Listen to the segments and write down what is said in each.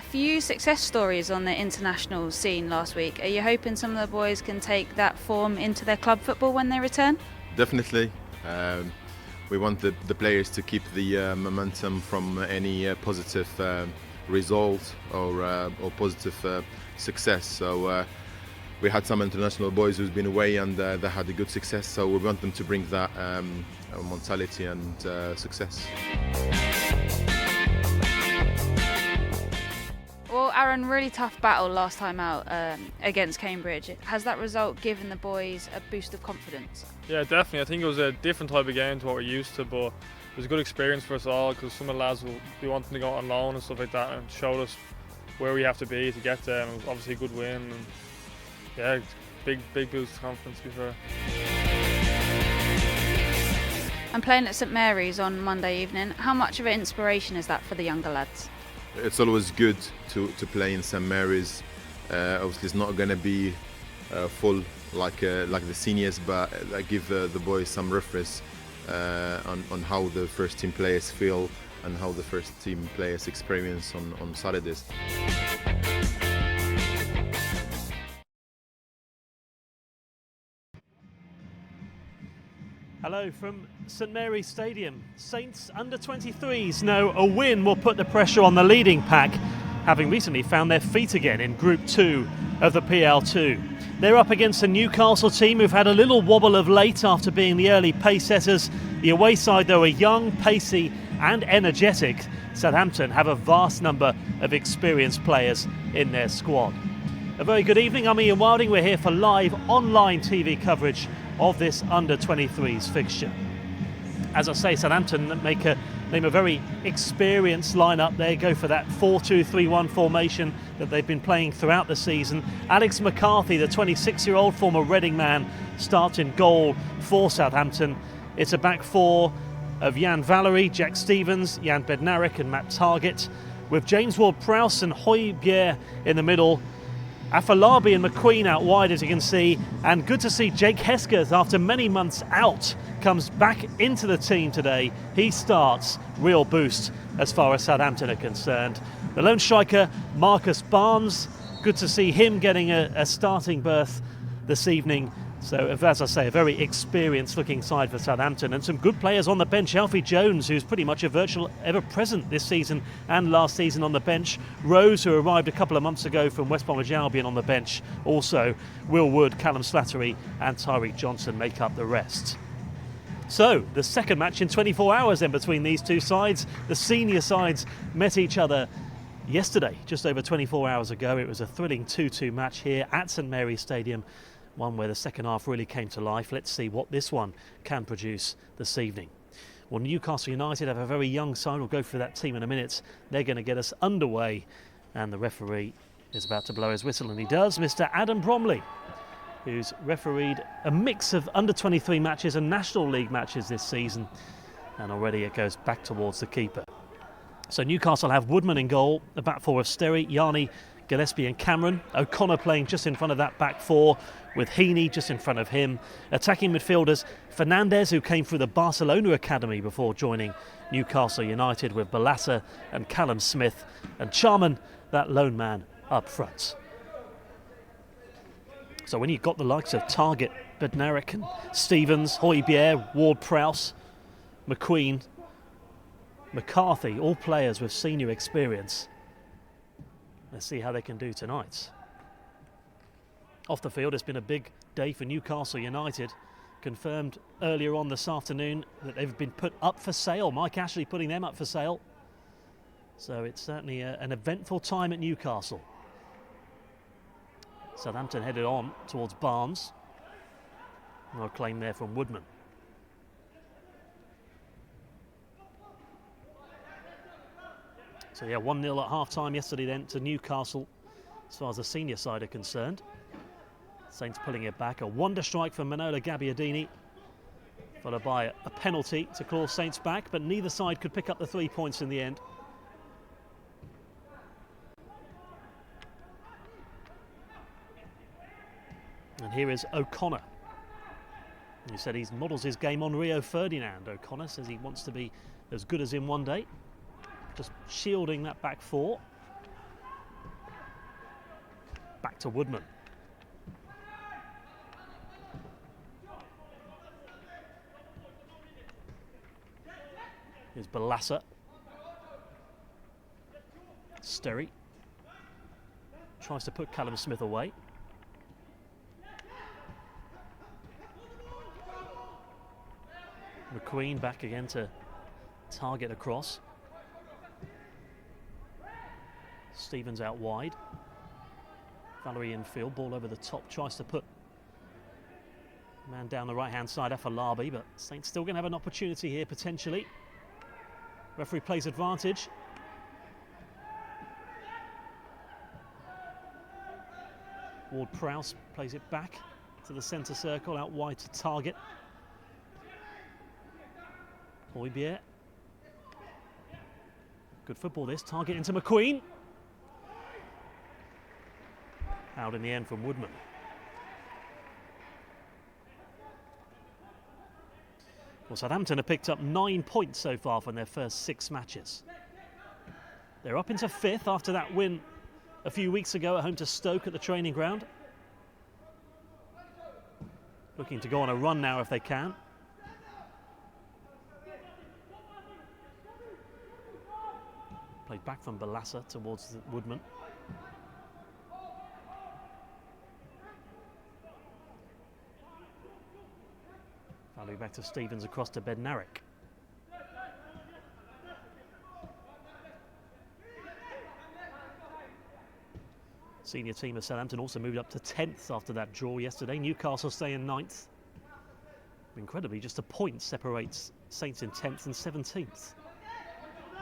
few success stories on the international scene last week. Are you hoping some of the boys can take that form into their club football when they return? Definitely. We want the players to keep the momentum from any positive result or positive success. So we had some international boys who's been away and they had a good success. So we want them to bring that mentality and success. Well, Aaron, really tough battle last time out against Cambridge. Has that result given the boys a boost of confidence? Yeah, definitely. I think it was a different type of game to what we're used to, but it was a good experience for us all because some of the lads will be wanting to go on loan and stuff like that, and showed us where we have to be to get there. And it was obviously a good win, and yeah, big boost of confidence to be fair. And playing at St Mary's on Monday evening, how much of an inspiration is that for the younger lads? It's always good to play in St Mary's. Obviously, it's not going to be full like the seniors, but I give the boys some reference on how the first team players feel and how the first team players experience on Saturdays. Hello from St Mary's Stadium. Saints under-23s know a win will put the pressure on the leading pack, having recently found their feet again in Group 2 of the PL2. They're up against a Newcastle team who've had a little wobble of late after being the early pace setters. The away side, though, are young, pacey and energetic. Southampton have a vast number of experienced players in their squad. A very good evening, I'm Ian Wilding. We're here for live online TV coverage of this under-23s fixture. As I say, Southampton name a very experienced lineup. They go for that 4-2-3-1 formation that they've been playing throughout the season. Alex McCarthy, the 26-year-old former Reading man, starts in goal for Southampton. It's a back four of Jan Valery, Jack Stevens, Jan Bednarek and Matt Targett, with James Ward-Prowse and Højbjerg in the middle. Afolabi and McQueen out wide, as you can see, and good to see Jake Hesketh, after many months out, comes back into the team today. He starts. Real boost as far as Southampton are concerned. The lone striker, Marcus Barnes, good to see him getting a starting berth this evening. So, as I say, a very experienced looking side for Southampton, and some good players on the bench. Alfie Jones, who's pretty much a virtual ever-present this season and last season on the bench. Rose, who arrived a couple of months ago from West Bromwich Albion, on the bench. Also, Will Wood, Callum Slattery and Tyreek Johnson make up the rest. So, the second match in 24 hours then between these two sides. The senior sides met each other yesterday, just over 24 hours ago. It was a thrilling 2-2 match here at St Mary's Stadium. One where the second half really came to life. Let's see what this one can produce this evening. Well, Newcastle United have a very young side. We'll go through that team in a minute. They're going to get us underway, and the referee is about to blow his whistle, and he does. Mr. Adam Bromley, who's refereed a mix of under-23 matches and National League matches this season, and already it goes back towards the keeper. So Newcastle have Woodman in goal, the back four of Sterry, Yarni, Gillespie and Cameron. O'Connor playing just in front of that back four, with Heaney just in front of him. Attacking midfielders, Fernandez, who came through the Barcelona Academy before joining Newcastle United, with Balassa and Callum Smith, and Charman, that lone man, up front. So when you've got the likes of Targett, Bednarek and Stevens, Højbjerg, Ward-Prowse, McQueen, McCarthy, all players with senior experience, let's see how they can do tonight. Off the field, it's been a big day for Newcastle United. Confirmed earlier on this afternoon that they've been put up for sale. Mike Ashley putting them up for sale. So it's certainly an eventful time at Newcastle. Southampton headed on towards Barnes. No claim there from Woodman. So yeah, 1-0 at half-time yesterday then to Newcastle, as far as the senior side are concerned. Saints pulling it back. A wonder strike from Manola Gabbiadini, followed by a penalty to claw Saints back, but neither side could pick up the 3 points in the end. And here is O'Connor. He said he models his game on Rio Ferdinand. O'Connor says he wants to be as good as him one day. Just shielding that back four. to Woodman. Here's Balassa. Sterry tries to put Callum Smith away. McQueen back again to target across. Stevens out wide. Valerie infield, ball over the top, tries to put man down the right hand side, Afolabi, but Saints still going to have an opportunity here potentially. Referee plays advantage. Ward-Prowse plays it back to the centre circle, out wide to target. Højbjerg. Good football this, target into McQueen. Out in the end from Woodman. Well, Southampton have picked up 9 points so far from their first 6 matches. They're up into 5th after that win a few weeks ago at home to Stoke at the training ground. Looking to go on a run now if they can. Played back from Balassa towards Woodman. Value back to Stevens across to Bednarek. Senior team of Southampton also moved up to 10th after that draw yesterday. Newcastle stay in 9th. Incredibly, just a point separates Saints in 10th and 17th.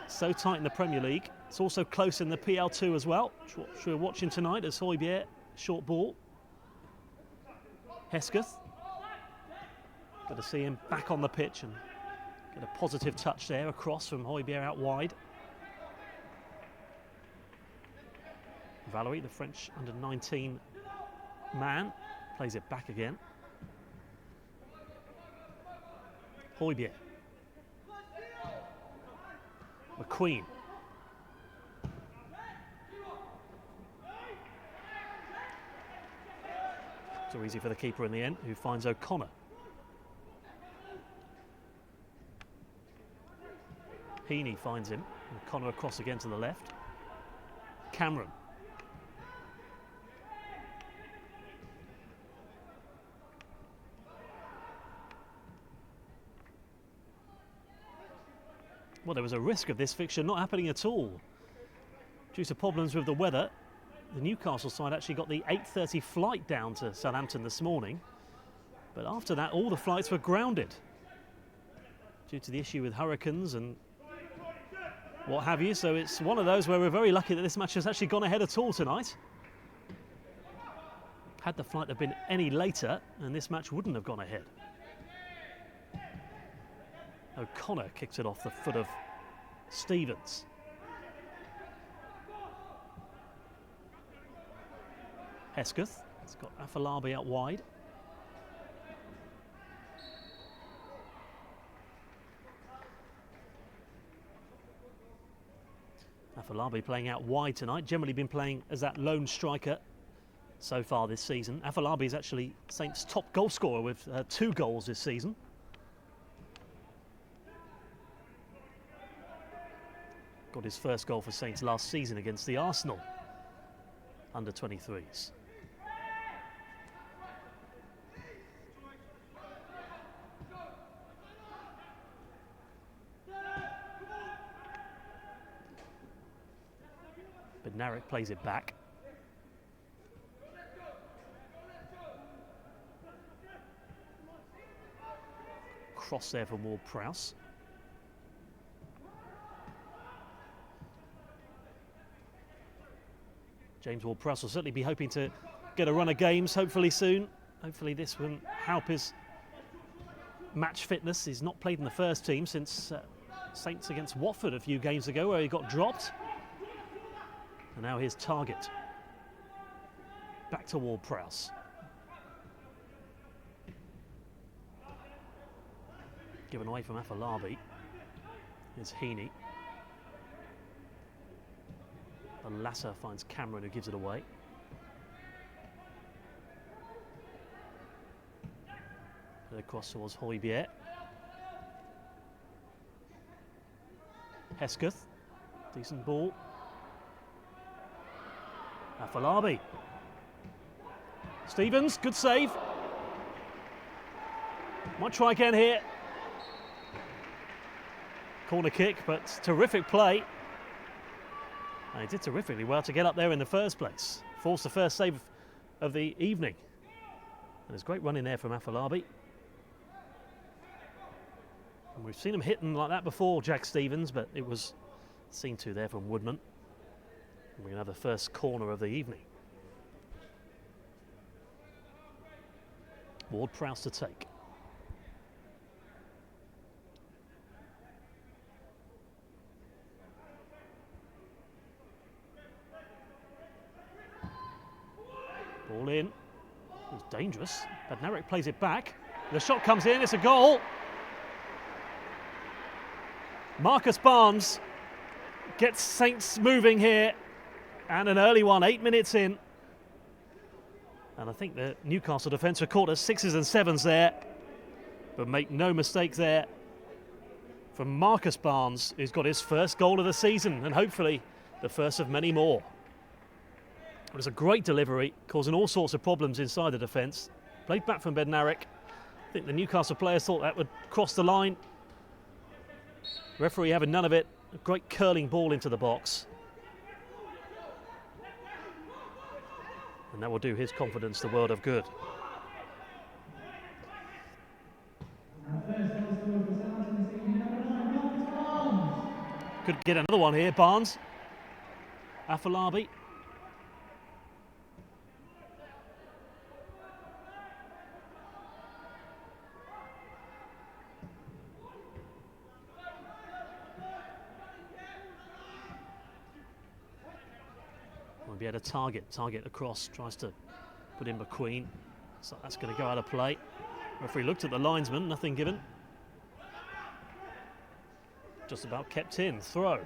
So tight in the Premier League. It's also close in the PL2 as well, which we're watching tonight as Højbjerg, short ball. Hesketh. Good to see him back on the pitch and get a positive touch there across from Højbjerg out wide. Valerie, the French under-19 man, plays it back again. Højbjerg. McQueen. Too easy for the keeper in the end, who finds O'Connor. Heaney finds him. O'Connor across again to the left. Cameron. Well, there was a risk of this fixture not happening at all. Due to problems with the weather, the Newcastle side actually got the 8:30 flight down to Southampton this morning. But after that, all the flights were grounded due to the issue with hurricanes and what have you. So it's one of those where we're very lucky that this match has actually gone ahead at all tonight. Had the flight have been any later, and this match wouldn't have gone ahead. O'Connor kicks it off the foot of Stevens. Hesketh, it's got Afolabi out wide. Afolabi playing out wide tonight, generally been playing as that lone striker so far this season. Afolabi is actually Saints' top goal scorer with 2 goals this season. Got his first goal for Saints last season against the Arsenal under-23s. But Narek plays it back. Cross there from Ward-Prowse. James Ward-Prowse will certainly be hoping to get a run of games, hopefully soon. Hopefully this will help his match fitness. He's not played in the first team since Saints against Watford a few games ago, where he got dropped. And now his target. Back to Ward-Prowse. Given away from Afolabi. Here's Heaney. Balassa finds Cameron, who gives it away. Across towards Højbjerg. Hesketh, decent ball. Afolabi. Stevens, good save. Might try again here. Corner kick, but terrific play. And he did terrifically well to get up there in the first place. Forced the first save of the evening. And there's great running there from Afolabi. And we've seen him hitting like that before, Jack Stevens, but it was seen to there from Woodman. And we're going to have the first corner of the evening. Ward-Prowse to take. Ball in. It was dangerous. Bednarek plays it back. The shot comes in, it's a goal. Marcus Barnes gets Saints moving here, and an early one, 8 minutes in. And I think the Newcastle defence were caught at 6s and 7s there, but make no mistake there from Marcus Barnes, who's got his first goal of the season, and hopefully the first of many more. It was a great delivery, causing all sorts of problems inside the defence. Played back from Bednarek. I think the Newcastle players thought that would cross the line. Referee having none of it. A great curling ball into the box. And that will do his confidence the world of good. Could get another one here, Barnes. Afolabi. Be able to target across, tries to put in McQueen, so that's going to go out of play. Referee looked at the linesman, nothing given. Just about kept in, throw.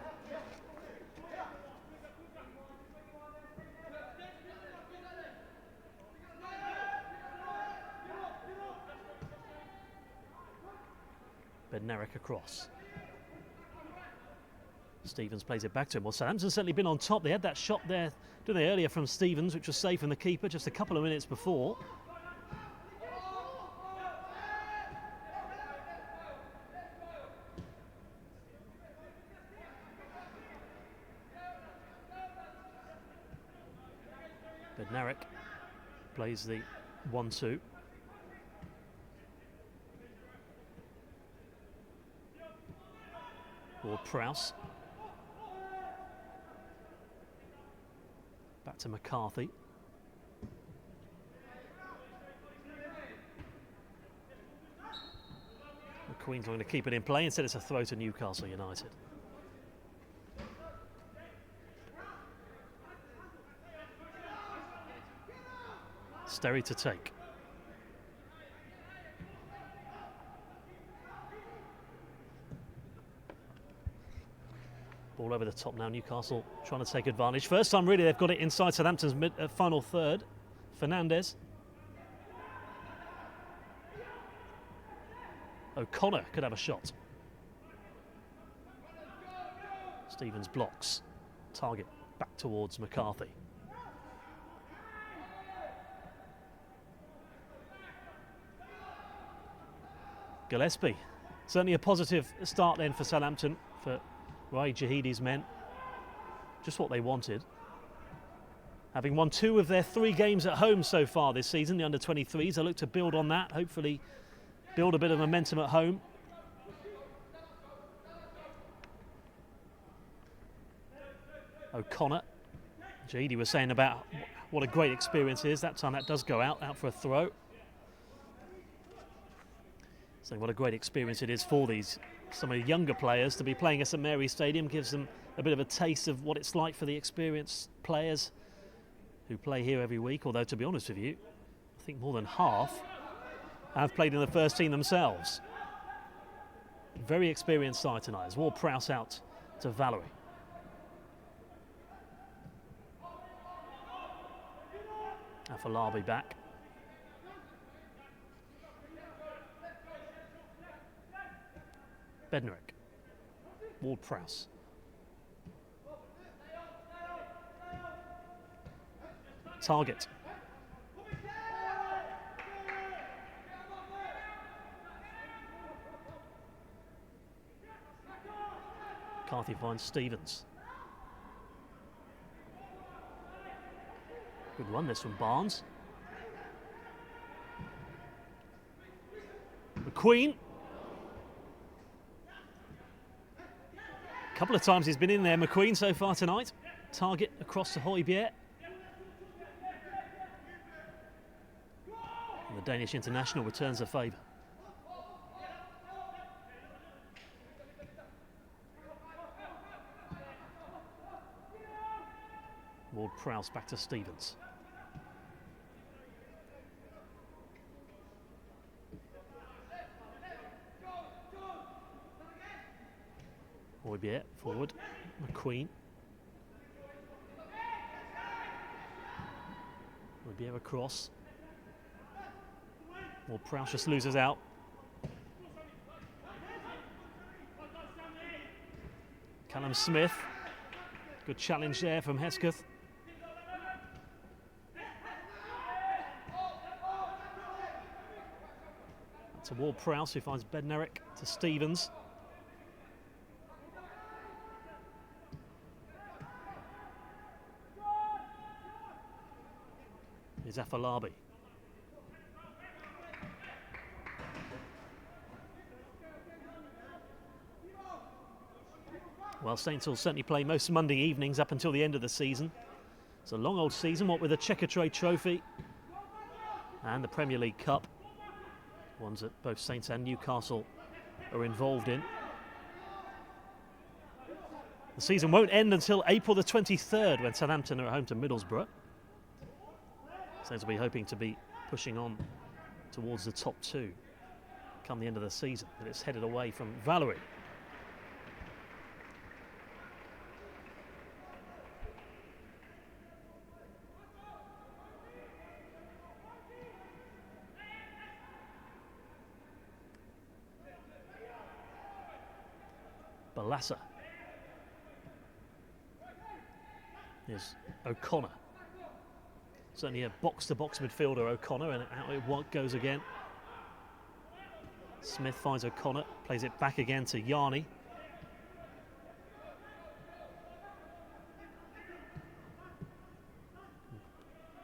Bednarek across. Stevens plays it back to him. Well, Southampton's certainly been on top. They had that shot there, didn't they, earlier from Stevens, which was safe from the keeper just a couple of minutes before. Bednarek plays the 1-2. Ward-Prowse. Back to McCarthy. McQueen's going to keep it in play. Instead it's a throw to Newcastle United. Sterry to take. Ball over the top now, Newcastle trying to take advantage. First time really they've got it inside Southampton's final third. Fernandez. O'Connor could have a shot. Stevens blocks. Target back towards McCarthy. Gillespie. Certainly a positive start then for Southampton, for Rai Jahidi's men. Just what they wanted. Having won 2 of their 3 games at home so far this season, the under-23s, they look to build on that, hopefully build a bit of momentum at home. O'Connor. Jahidi was saying about what a great experience it is. That time that does go out for a throw. So what a great experience it is for some of the younger players to be playing at St Mary's Stadium. Gives them a bit of a taste of what it's like for the experienced players who play here every week. Although, to be honest with you, I think more than half have played in the first team themselves. Very experienced side tonight. As Ward-Prowse out to Valerie. Afolabi back. Bednarek. Ward-Prowse. Target. McCarthy finds Stevens. Good run this from Barnes. McQueen. A couple of times he's been in there, McQueen, so far tonight. Target across to Højbjerg. And the Danish international returns a favour. Ward-Prowse back to Stevens. Højbjerg forward. McQueen. Højbjerg across. Ward-Prowse just loses out. Callum Smith. Good challenge there from Hesketh. To Ward-Prowse, who finds Bednarek to Stevens. Here's Afolabi. Well, Saints will certainly play most Monday evenings up until the end of the season. It's a long old season, what with the Checkatrade Trophy and the Premier League Cup. Ones that both Saints and Newcastle are involved in. The season won't end until April the 23rd when Southampton are at home to Middlesbrough. Saints will be hoping to be pushing on towards the top two come the end of the season, but it's headed away from Valerie. Balassa. Here's O'Connor. Certainly a box-to-box midfielder, O'Connor, and out it goes again. Smith finds O'Connor, plays it back again to Yarni.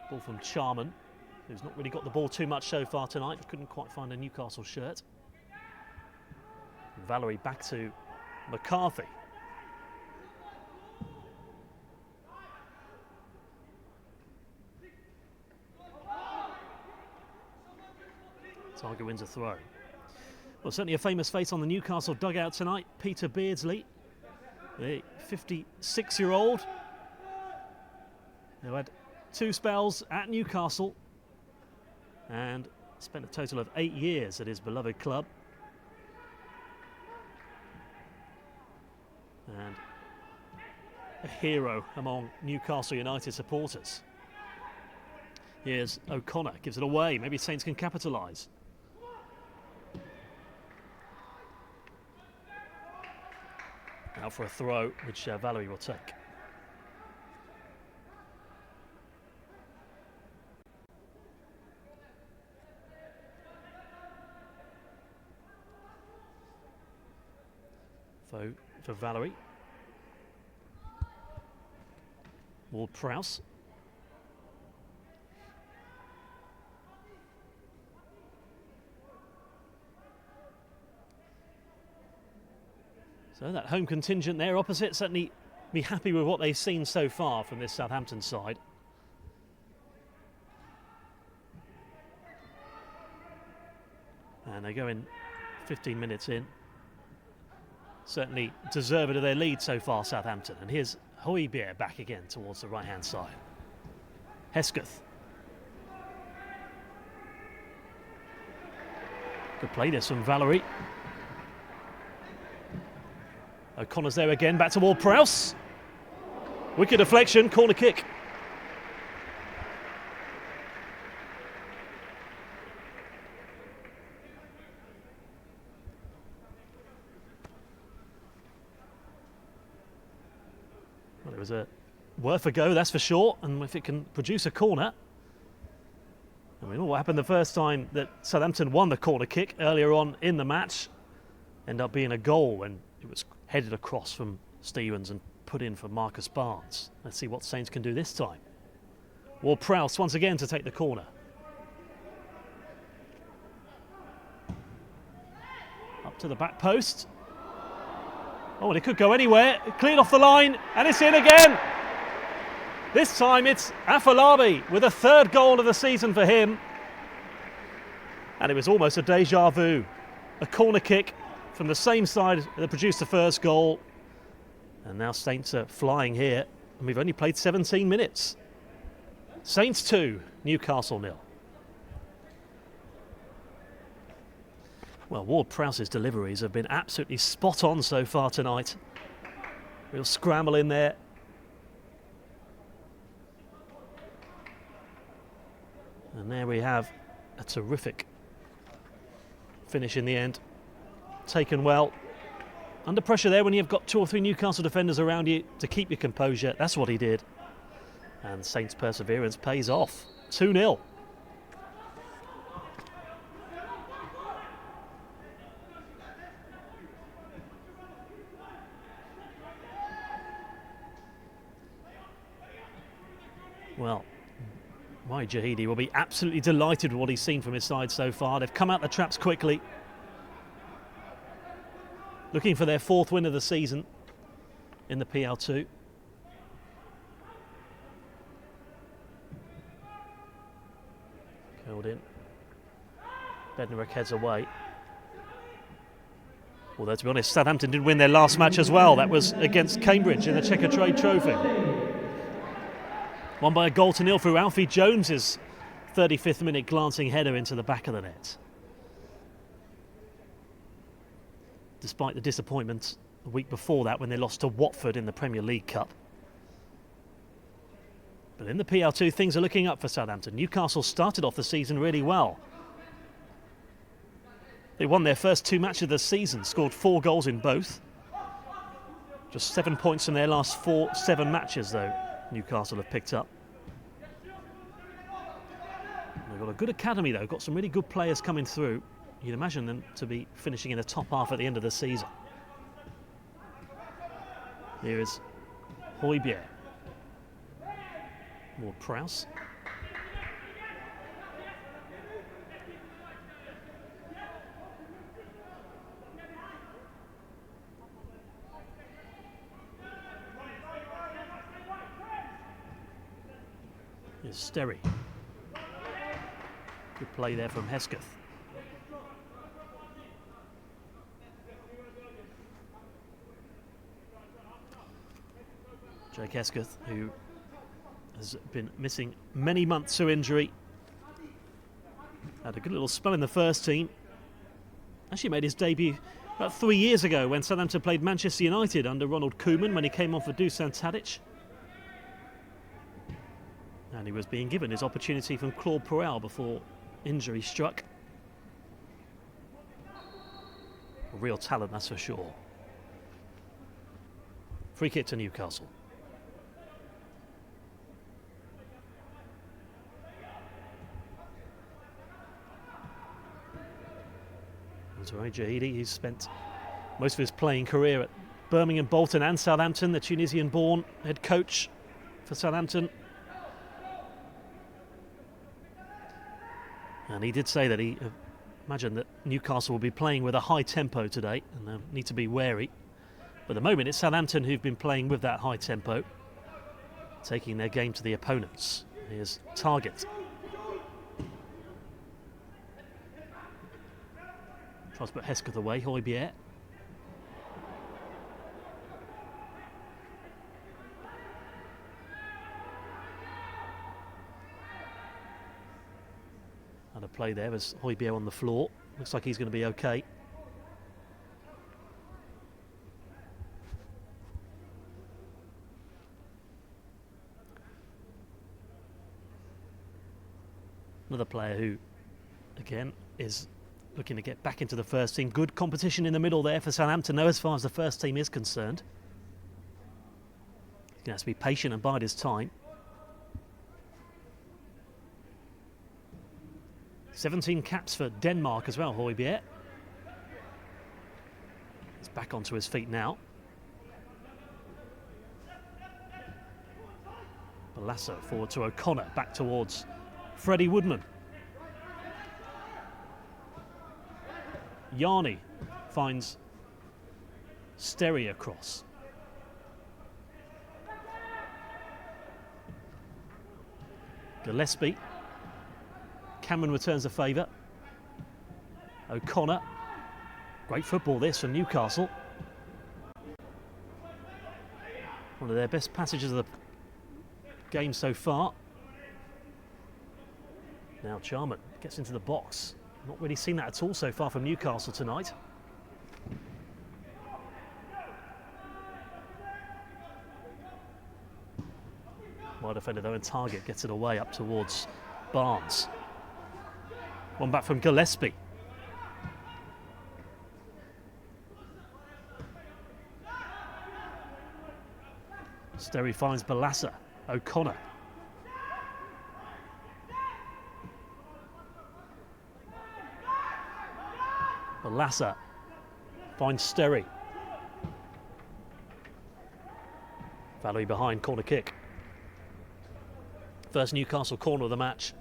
Ball from Charman, who's not really got the ball too much so far tonight. Couldn't quite find a Newcastle shirt. Valerie back to McCarthy. Tiger wins a throw. Well, certainly a famous face on the Newcastle dugout tonight, Peter Beardsley, the 56-year-old who had 2 spells at Newcastle and spent a total of 8 years at his beloved club. And a hero among Newcastle United supporters. Here's O'Connor, gives it away. Maybe Saints can capitalise. Out for a throw, which Valerie will take. For Valerie. Ward-Prowse. So that home contingent there opposite certainly be happy with what they've seen so far from this Southampton side. And they go in 15 minutes in. Certainly deserved of their lead so far, Southampton. And here's Højbjerg back again towards the right-hand side. Hesketh. Good play this from Valerie. O'Connor's there again, back to Ward-Prowse. Wicked deflection, corner kick. was worth a go, that's for sure, and if it can produce a corner. I mean, what happened the first time that Southampton won the corner kick earlier on in the match ended up being a goal when it was headed across from Stevens and put in for Marcus Barnes. Let's see what Saints can do this time. Ward-Prowse once again to take the corner. Up to the back post. Oh, and it could go anywhere. It cleared off the line, and it's in again. This time it's Afolabi with a third goal of the season for him. And it was almost a deja vu. A corner kick from the same side that produced the first goal. And now Saints are flying here. And we've only played 17 minutes. Saints 2, Newcastle 0. Well, Ward-Prowse's deliveries have been absolutely spot on so far tonight. Real scramble in there. And there we have a terrific finish in the end. Taken well. Under pressure there when you've got 2 or 3 Newcastle defenders around you to keep your composure. That's what he did. And Saints' perseverance pays off. 2-0. Well, Wai Jahidi will be absolutely delighted with what he's seen from his side so far. They've come out the traps quickly. Looking for their 4th win of the season in the PL2. Curled in. Bednarek heads away. Although, to be honest, Southampton did win their last match as well. That was against Cambridge in the Checkatrade Trophy. Won by a 0 through Alfie Jones's 35th minute glancing header into the back of the net. Despite the disappointment a week before that when they lost to Watford in the Premier League Cup. But in the PL2, things are looking up for Southampton. Newcastle started off the season really well. They won their first 2 matches of the season, scored 4 goals in both. Just 7 points in their last 7 matches, though, Newcastle have picked up. They've got a good academy, though, got some really good players coming through. You'd imagine them to be finishing in the top half at the end of the season. Here is Højbjerg. Ward-Prowse. Here's Sterry. Good play there from Hesketh. Jake Hesketh, who has been missing many months through injury. Had a good little spell in the first team. Actually made his debut about 3 years ago when Southampton played Manchester United under Ronald Koeman when he came on for Dusan Tadic. And he was being given his opportunity from Claude Puel before injury struck. A real talent, that's for sure. Free kick to Newcastle. Wai Jahidi, who's spent most of his playing career at Birmingham, Bolton and Southampton, the Tunisian-born head coach for Southampton. And he did say that he imagined that Newcastle will be playing with a high tempo today and they'll need to be wary. But at the moment it's Southampton who've been playing with that high tempo, taking their game to the opponents. Here's Target. Tries to put Hesketh away, Højbjerg. And a play there as Højbjerg on the floor. Looks like he's going to be okay. Another player who, again, is looking to get back into the first team. Good competition in the middle there for Southampton, though, as far as the first team is concerned. He's He has to be patient and bide his time. 17 caps for Denmark as well, Højbjerg. He's back onto his feet now. Lasso forward to O'Connor, back towards Freddie Woodman. Yarni finds Sterry across. Gillespie. Cameron returns the favour. O'Connor. Great football this from Newcastle. One of their best passages of the game so far. Now Charman gets into the box. Not really seen that at all so far from Newcastle tonight. Wide defender though, and Target gets it away up towards Barnes. One back from Gillespie. Sterry finds Balassa. O'Connor. Balassa finds Sterry. Valerie behind, corner kick. First Newcastle corner of the match.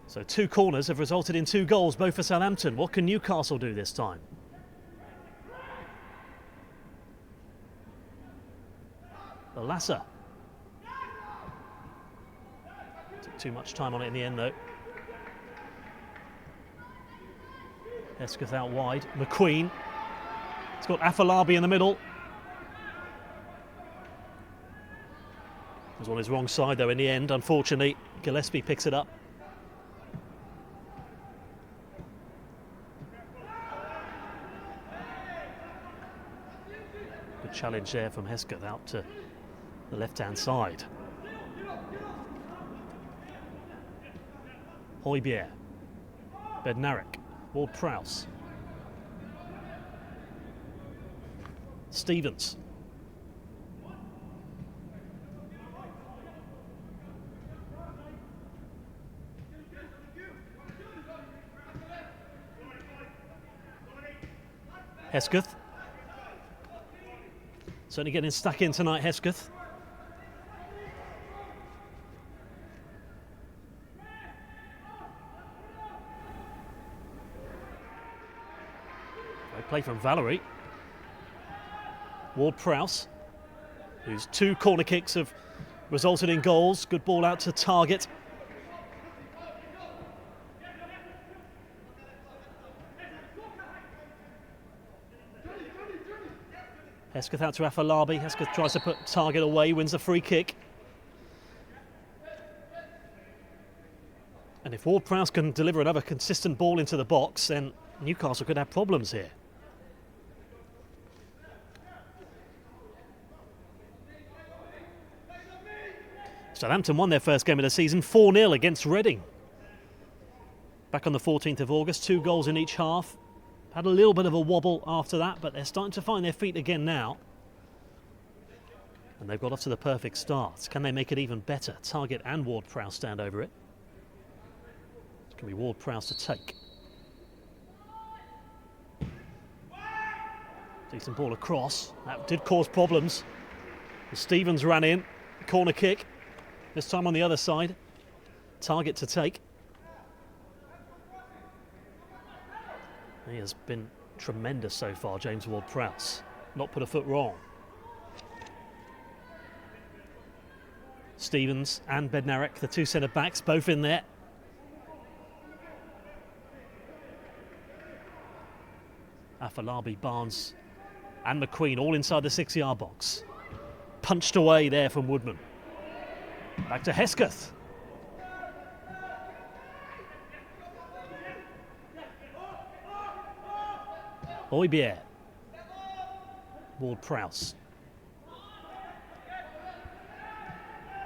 So 2 corners have resulted in 2 goals, both for Southampton. What can Newcastle do this time? Balassa. Took too much time on it in the end though. Hesketh out wide. McQueen. It's got Afolabi in the middle. Was on his wrong side though in the end, unfortunately. Gillespie picks it up. Good challenge there from Hesketh out to the left-hand side. Højbjerg. Bednarek. Ward-Prowse. Stevens. Hesketh. Certainly getting stuck in tonight, Hesketh. Great play from Valerie. Ward-Prowse, whose 2 corner kicks have resulted in goals. Good ball out to Target. Hesketh out to Afolabi. Hesketh tries to put Target away, wins the free kick. And if Ward-Prowse can deliver another consistent ball into the box, then Newcastle could have problems here. Southampton won their first game of the season 4-0 against Reading. Back on the 14th of August, 2 goals in each half. Had a little bit of a wobble after that, but they're starting to find their feet again now. And they've got off to the perfect start. Can they make it even better? Target and Ward-Prowse stand over it. It's going to be Ward-Prowse to take. Decent ball across. That did cause problems. Stevens ran in. Corner kick. This time on the other side. Target to take. He has been tremendous so far, James Ward-Prowse. Not put a foot wrong. Stevens and Bednarek, the 2 centre-backs, both in there. Afolabi, Barnes and McQueen all inside the 6-yard box. Punched away there from Woodman. Back to Hesketh. Højbjerg. Ward-Prowse.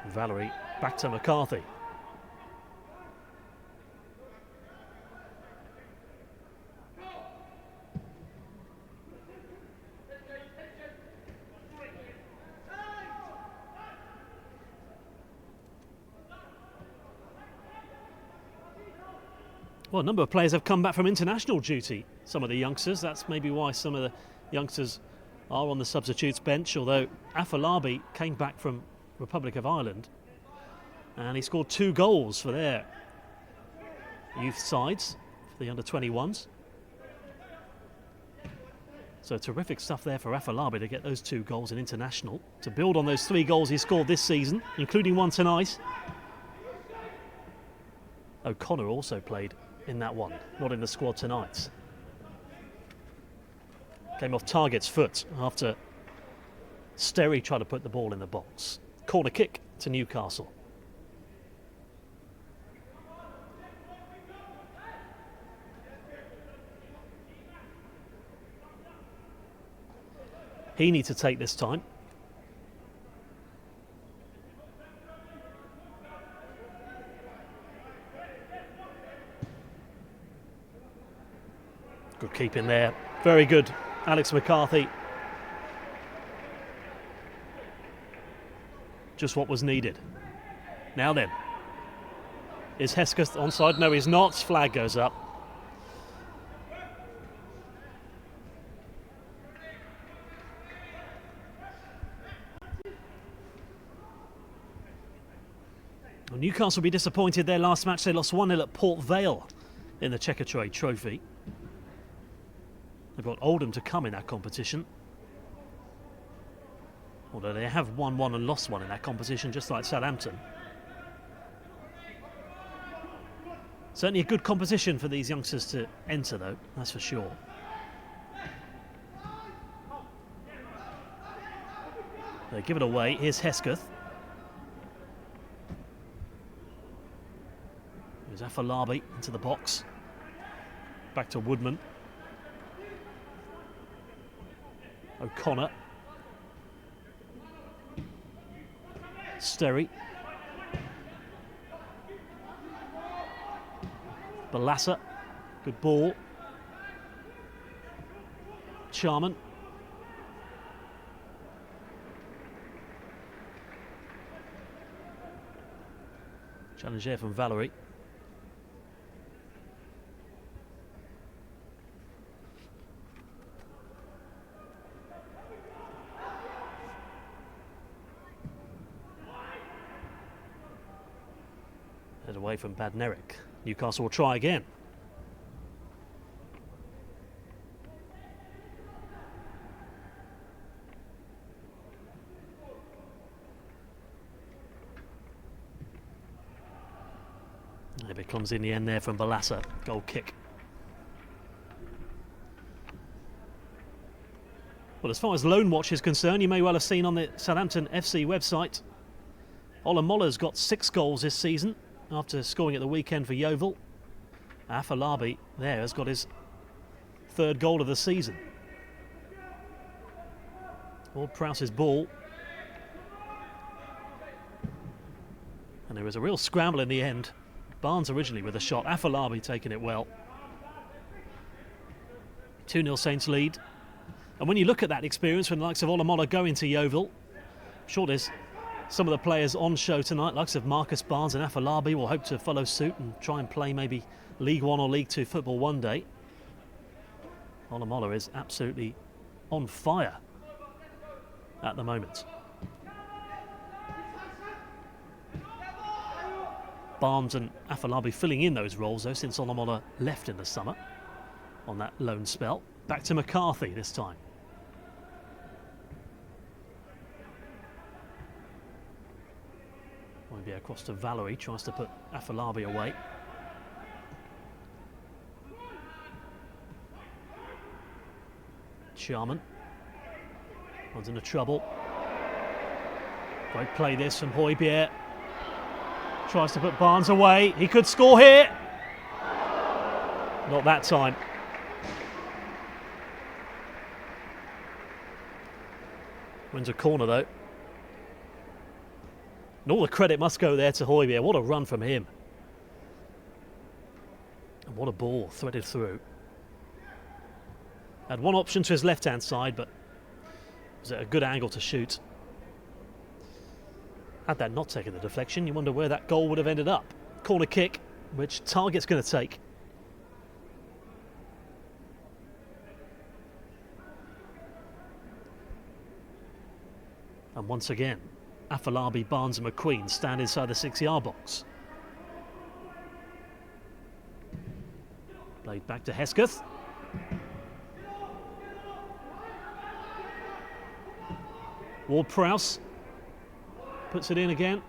Valerie back to McCarthy. Well, a number of players have come back from international duty. Some of the youngsters, that's maybe why some of the youngsters are on the substitutes bench, although Afolabi came back from Republic of Ireland and he scored 2 goals for their youth sides, for the under-21s. So terrific stuff there for Afolabi to get those 2 goals in international, to build on those 3 goals he scored this season, including one tonight. O'Connor also played in that one, not in the squad tonight. Came off target's foot after Sterry tried to put the ball in the box. Corner kick to Newcastle. He needs to take this time. Good keeping there. Very good, Alex McCarthy. Just what was needed. Now then, is Hesketh onside? No, he's not. Flag goes up. Well, Newcastle will be disappointed their last match. They lost 1-0 at Port Vale in the Checkatrade Trophy. They've got Oldham to come in that competition. Although they have won 1 and lost 1 in that competition, just like Southampton. Certainly a good competition for these youngsters to enter, though, that's for sure. They give it away. Here's Hesketh. Here's Afolabi into the box. Back to Woodman. O'Connor. Sterry. Balassa. Good ball. Charman. Challenge here from Valerie. Head away from Badneric. Newcastle will try again. Maybe it comes in the end there from Balassa. Goal kick. Well, as far as Loan Watch is concerned, you may well have seen on the Southampton FC website, Olamola's got 6 goals this season after scoring at the weekend for Yeovil. Afolabi there has got his 3rd goal of the season. Ward Prowse's ball. And there was a real scramble in the end. Barnes originally with a shot, Afolabi taking it well. 2-0 Saints lead. And when you look at that experience when the likes of Olamola go into Yeovil, I'm sure there's some of the players on show tonight, likes of Marcus Barnes and Afolabi, will hope to follow suit and try and play maybe League 1 or League 2 football one day. Olamola is absolutely on fire at the moment. Barnes and Afolabi filling in those roles though since Olamola left in the summer on that loan spell. Back to McCarthy this time. Maybe across to Valerie, tries to put Afolabi away. Charman. One's into trouble. Great play this from Højbjerg. Tries to put Barnes away. He could score here. Not that time. Wins a corner though. And all the credit must go there to Højbjerg. What a run from him. And what a ball threaded through. Had one option to his left-hand side, but was at a good angle to shoot. Had that not taken the deflection, you wonder where that goal would have ended up. Corner kick, which Target's going to take. And once again, Afolabi, Barnes and McQueen stand inside the 6-yard box. Played back to Hesketh. Ward-Prowse puts it in again.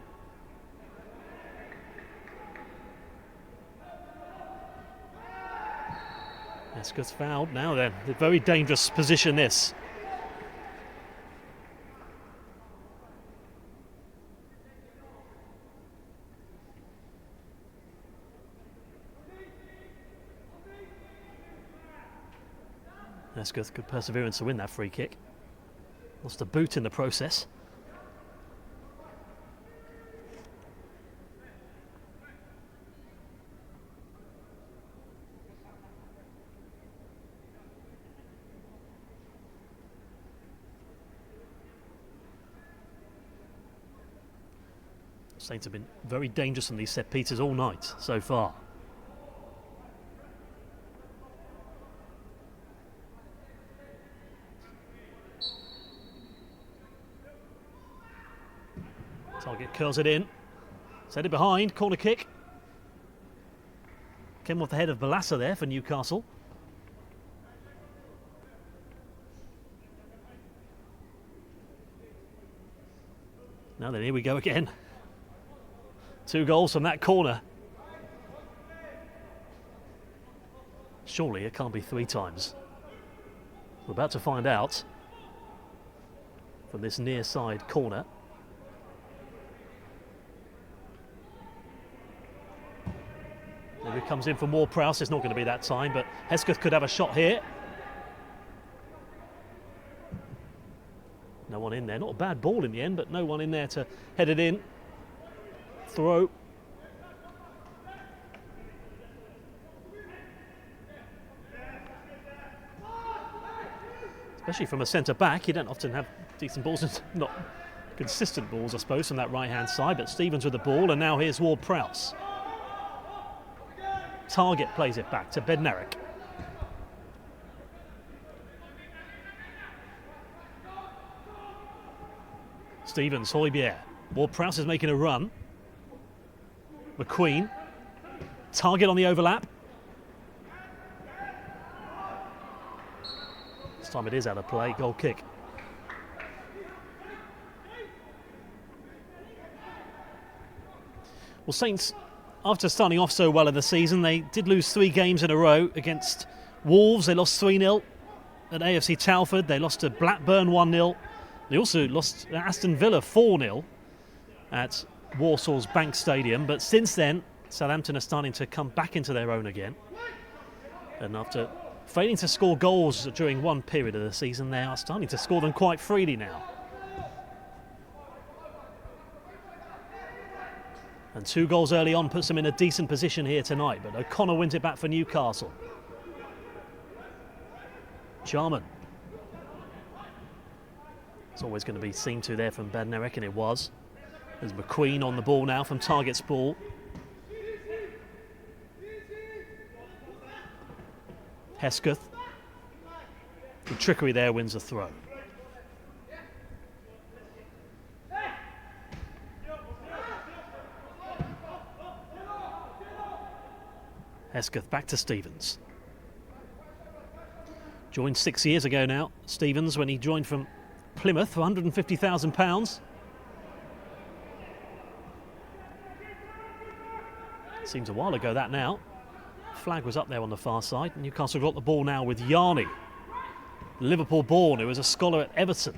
Hesketh fouled now then. A very dangerous position this. Hesketh, good perseverance to win that free kick. Lost a boot in the process. Saints have been very dangerous in these set pieces all night so far. Target curls it in. Set it behind, corner kick. Came off the head of Balassa there for Newcastle. Now then, here we go again. 2 goals from that corner. Surely it can't be 3 times. We're about to find out from this near side corner. There it comes in for Ward-Prowse. It's not going to be that time, but Hesketh could have a shot here. No one in there. Not a bad ball in the end, but no one in there to head it in. Throw. Especially from a centre-back, you don't often have decent balls, and not consistent balls, I suppose, from that right-hand side, but Stevens with the ball, and now here's Ward-Prowse. Target plays it back to Bednarek. Stevens, Højbjerg. Ward-Prowse is making a run. McQueen. Target on the overlap. This time it is out of play. Goal kick. Well, Saints, after starting off so well in the season, they did lose 3 games in a row against Wolves. They lost 3-0 at AFC Telford. They lost to Blackburn 1-0. They also lost Aston Villa 4-0 at Warsaw's Bank Stadium. But since then, Southampton are starting to come back into their own again. And after failing to score goals during one period of the season, they are starting to score them quite freely now. And 2 goals early on puts them in a decent position here tonight. But O'Connor wins it back for Newcastle. Jarman. It's always going to be seen to there from Bednarek, and it was. There's McQueen on the ball now from Target's ball. Hesketh. The trickery there wins the throw. Hesketh back to Stevens. Joined 6 years ago now, Stevens, when he joined from Plymouth for £150,000. Seems a while ago that now. Flag was up there on the far side. Newcastle got the ball now with Yarney, Liverpool born, who was a scholar at Everton.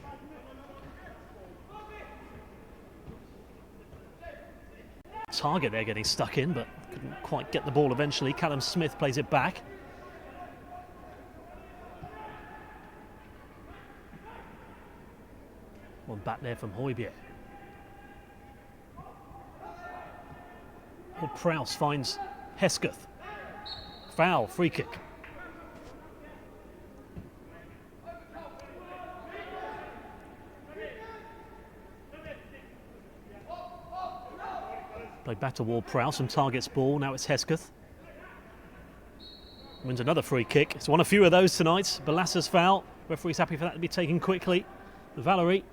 Target there getting stuck in, but couldn't quite get the ball eventually. Callum Smith plays it back. One back there from Højbjerg. Prowse finds Hesketh. Foul, free kick. Played back to Ward-Prowse from Target's ball. Now it's Hesketh. Wins another free kick. It's won a few of those tonight. Balassa's foul. Referee's happy for that to be taken quickly. Valerie.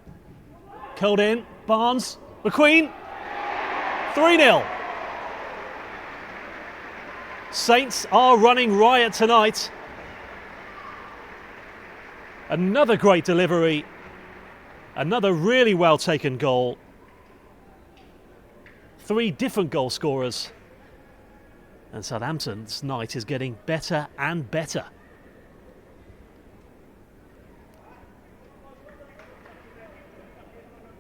Curled in, Barnes, McQueen, 3-0. Saints are running riot tonight. Another great delivery, another really well taken goal. 3 different goal scorers. And Southampton's night is getting better and better.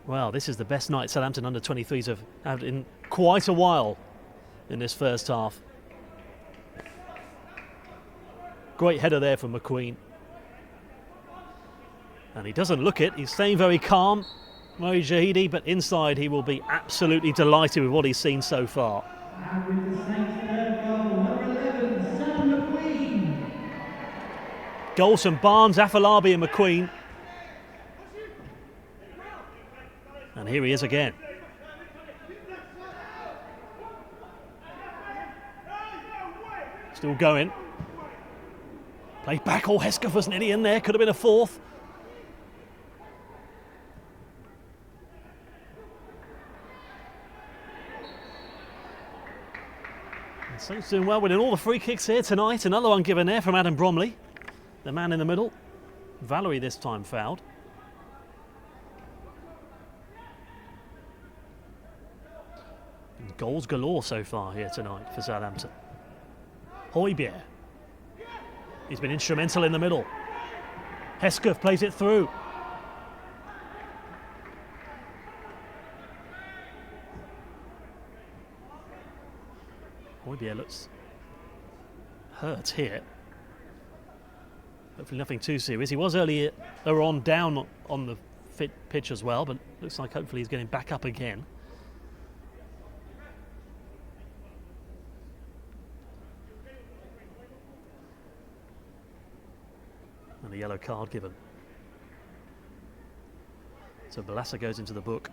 Well, this is the best night Southampton under-23s have had in quite a while in this first half. Great header there from McQueen. And he doesn't look it, he's staying very calm, Murray Jahidi, but inside he will be absolutely delighted with what he's seen so far. And with the Saints' third goal, number 11, Sam McQueen. Goals from Barnes, Afolabi and McQueen. And here he is again. Still going. Played back, oh, Hesketh was nearly in there, could have been a fourth. And Saints doing well, winning all the free kicks here tonight. Another one given there from Adam Bromley, the man in the middle. Valerie this time fouled. And goals galore so far here tonight for Southampton. Højbjerg. He's been instrumental in the middle. Hesketh plays it through. Højbjerg looks hurt here. Hopefully nothing too serious. He was earlier on down on the pitch as well, but looks like hopefully he's getting back up again. And a yellow card given. So Balassa goes into the book.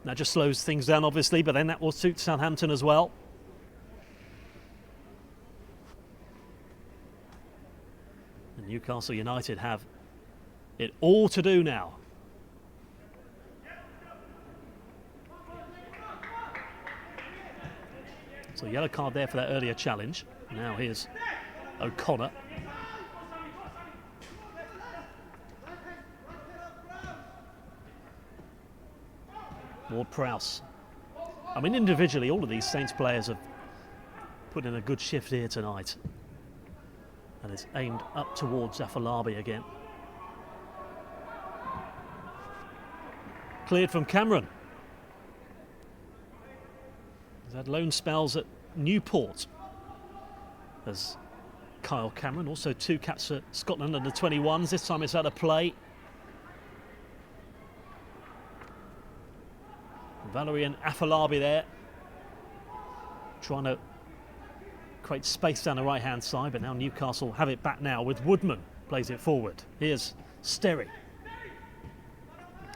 That just slows things down, obviously, but then that will suit Southampton as well. And Newcastle United have it all to do now. So yellow card there for that earlier challenge. Now here's O'Connor. Ward-Prowse. I mean, individually, all of these Saints players have put in a good shift here tonight. And it's aimed up towards Afolabi again. Cleared from Cameron. He's had loan spells at Newport as Kyle Cameron, also 2 caps for Scotland under 21s. This time it's out of play. Valerie and Afolabi there, trying to create space down the right-hand side, but now Newcastle have it back now with Woodman, plays it forward. Here's Sterry.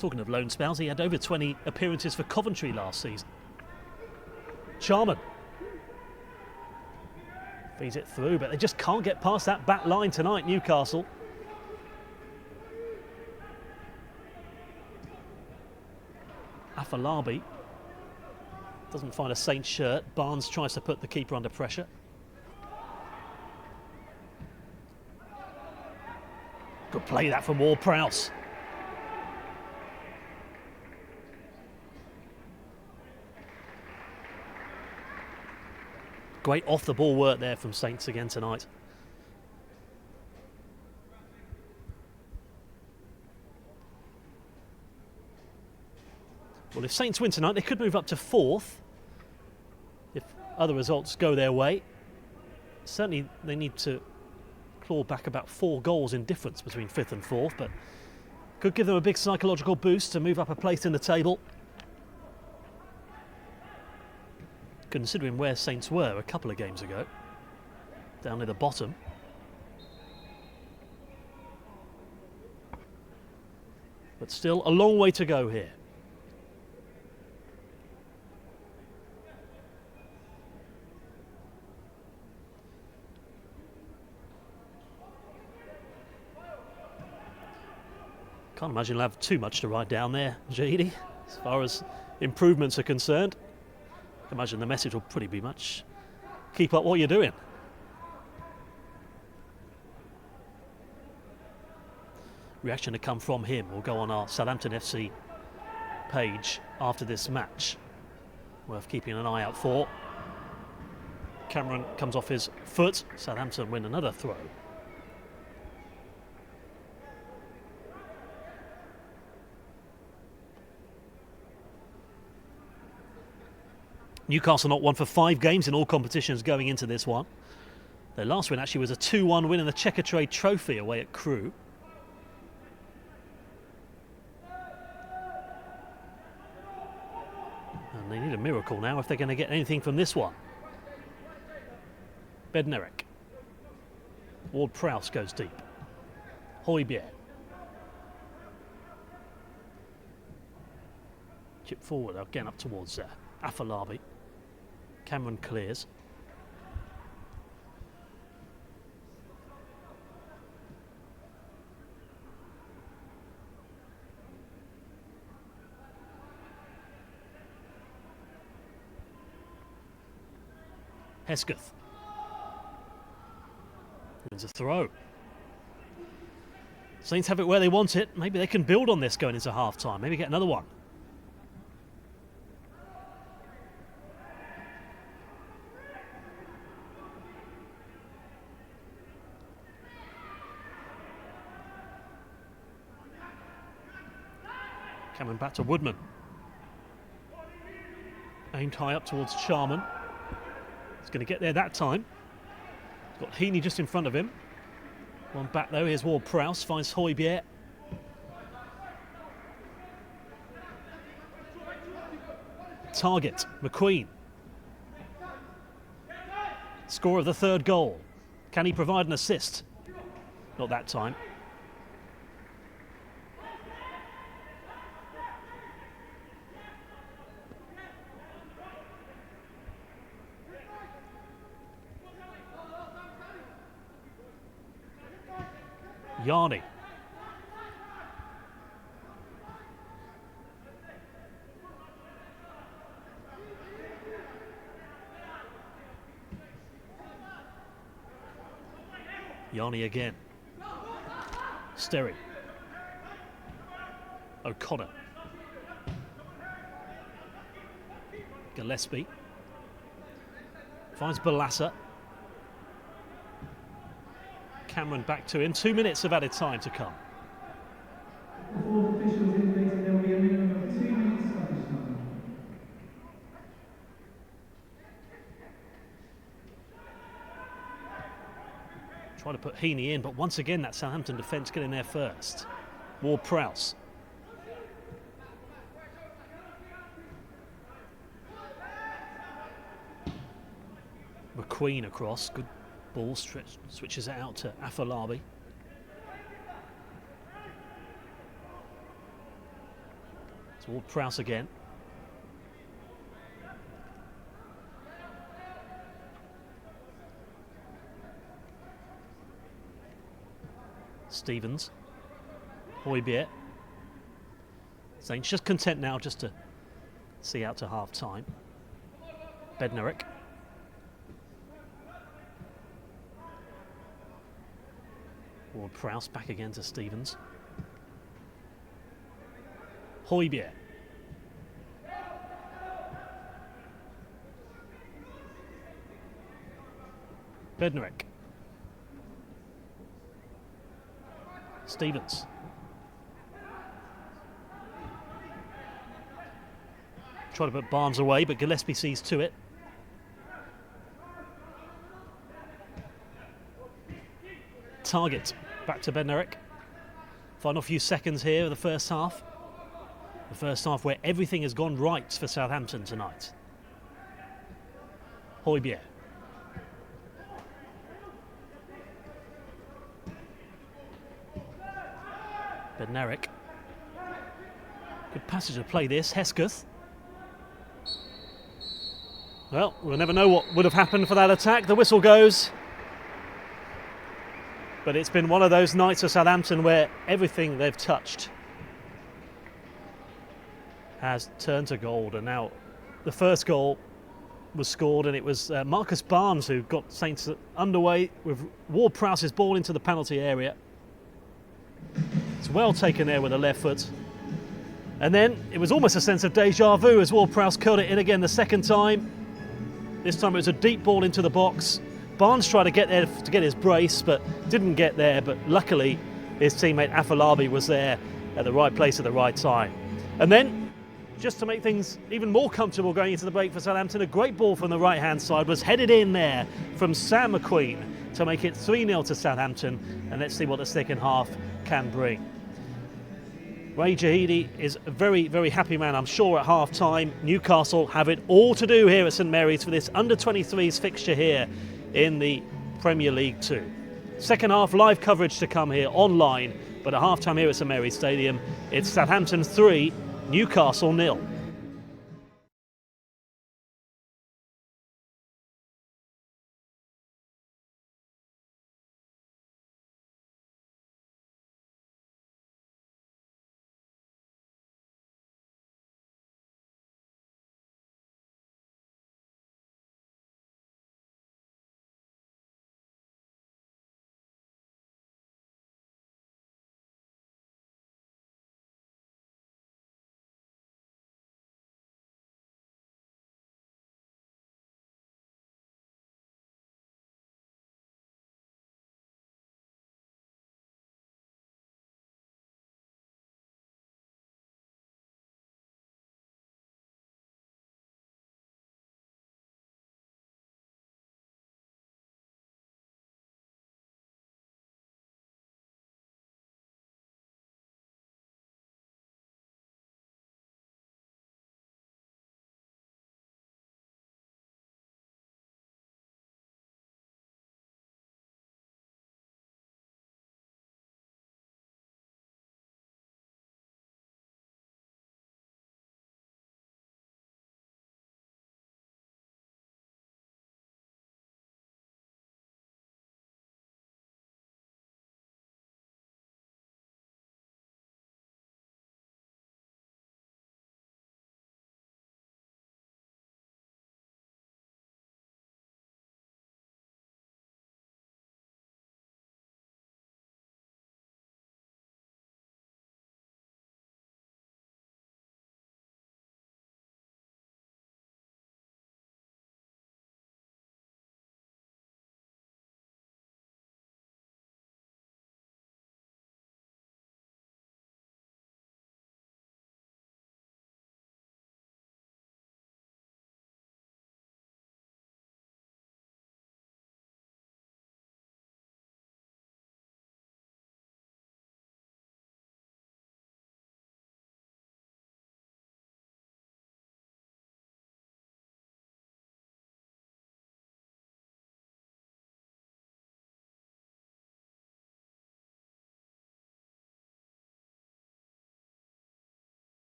Talking of loan spells, he had over 20 appearances for Coventry last season. Charman feeds it through, but they just can't get past that back line tonight, Newcastle. Afolabi doesn't find a Saints shirt. Barnes tries to put the keeper under pressure. Good play that from Ward-Prowse. Great off-the-ball work there from Saints again tonight. Well, if Saints win tonight, they could move up to 4th if other results go their way. Certainly they need to claw back about 4 goals in difference between 5th and 4th, but could give them a big psychological boost to move up a place in the table. Considering where Saints were a couple of games ago, down near the bottom. But still a long way to go here. Can't imagine you'll have too much to write down there, Jahidi, as far as improvements are concerned. I imagine the message will pretty be much keep up what you're doing. Reaction to come from him will go on our Southampton FC page after this match. Worth keeping an eye out for. Cameron comes off his foot. Southampton win another throw. Newcastle not won for 5 games in all competitions going into this one. Their last win actually was a 2-1 win in the Checkatrade Trophy away at Crewe. And they need a miracle now if they're going to get anything from this one. Bednarek. Ward-Prowse goes deep. Højbjerg. Chip forward again up towards Afolabi. Cameron clears. Hesketh. Wins a throw. Saints have it where they want it. Maybe they can build on this going into half-time. Maybe get another one. Coming back to Woodman. Aimed high up towards Charman. He's going to get there that time. He's got Heaney just in front of him. One back though, here's Ward-Prowse, finds Højbjerg. Target, McQueen. Score of the 3rd goal. Can he provide an assist? Not that time. Yarni. Yarni again. Sterry. O'Connor. Gillespie. Finds Balassa. Cameron back to him. 2 minutes of added time to come. The fourth officials indicated there will be a minimum of 2 minutes stoppage time. Try to put Heaney in, but once again that Southampton defence getting there first. Ward-Prowse. McQueen across. Good ball, switches it out to Afolabi. It's Ward-Prowse again. Stevens. Højbjerg. Saints just content now just to see out to half time. Bednarek. Ward-Prowse back again to Stevens. Højbjerg. Bednarek. Stevens. Try to put Barnes away, but Gillespie sees to it. Target. Back to Bednarek. Final few seconds here of the first half. The first half where everything has gone right for Southampton tonight. Højbjerg. Bednarek. Good passage of play this. Hesketh. Well, we'll never know what would have happened for that attack. The whistle goes. But it's been one of those nights of Southampton where everything they've touched has turned to gold, and now the first goal was scored, and it was Marcus Barnes who got Saints underway with Ward-Prowse's ball into the penalty area. It's well taken there with the left foot. And then it was almost a sense of deja vu as Ward-Prowse curled it in again the second time. This time it was a deep ball into the box. Barnes tried to get there to get his brace, but didn't get there. But luckily, his teammate Afolabi was there at the right place at the right time. And then, just to make things even more comfortable going into the break for Southampton, a great ball from the right-hand side was headed in there from Sam McQueen to make it 3-0 to Southampton. And let's see what the second half can bring. Ray Jahidi is a very, very happy man, I'm sure, at half-time. Newcastle have it all to do here at St Mary's for this under-23s fixture here in the Premier League 2. Second half live coverage to come here online, but at half-time here at St Mary's Stadium, it's Southampton 3, Newcastle 0.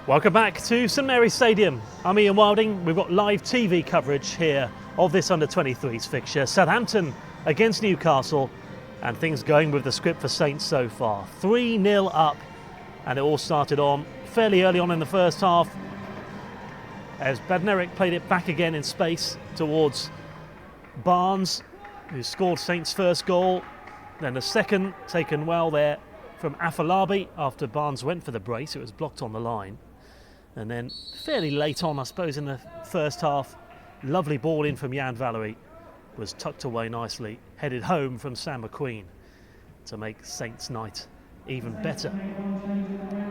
Welcome back to St Mary's Stadium. I'm Ian Wilding. We've got live TV coverage here of this under-23s fixture. Southampton against Newcastle, and things going with the script for Saints so far. 3-0 up, and it all started on fairly early on in the first half as Bednarek played it back again in space towards Barnes, who scored Saints' first goal. Then the second taken well there from Afolabi after Barnes went for the brace. It was blocked on the line. And then fairly late on, I suppose, in the first half, lovely ball in from Jan Valery was tucked away nicely, headed home from Sam McQueen to make Saints' night even better.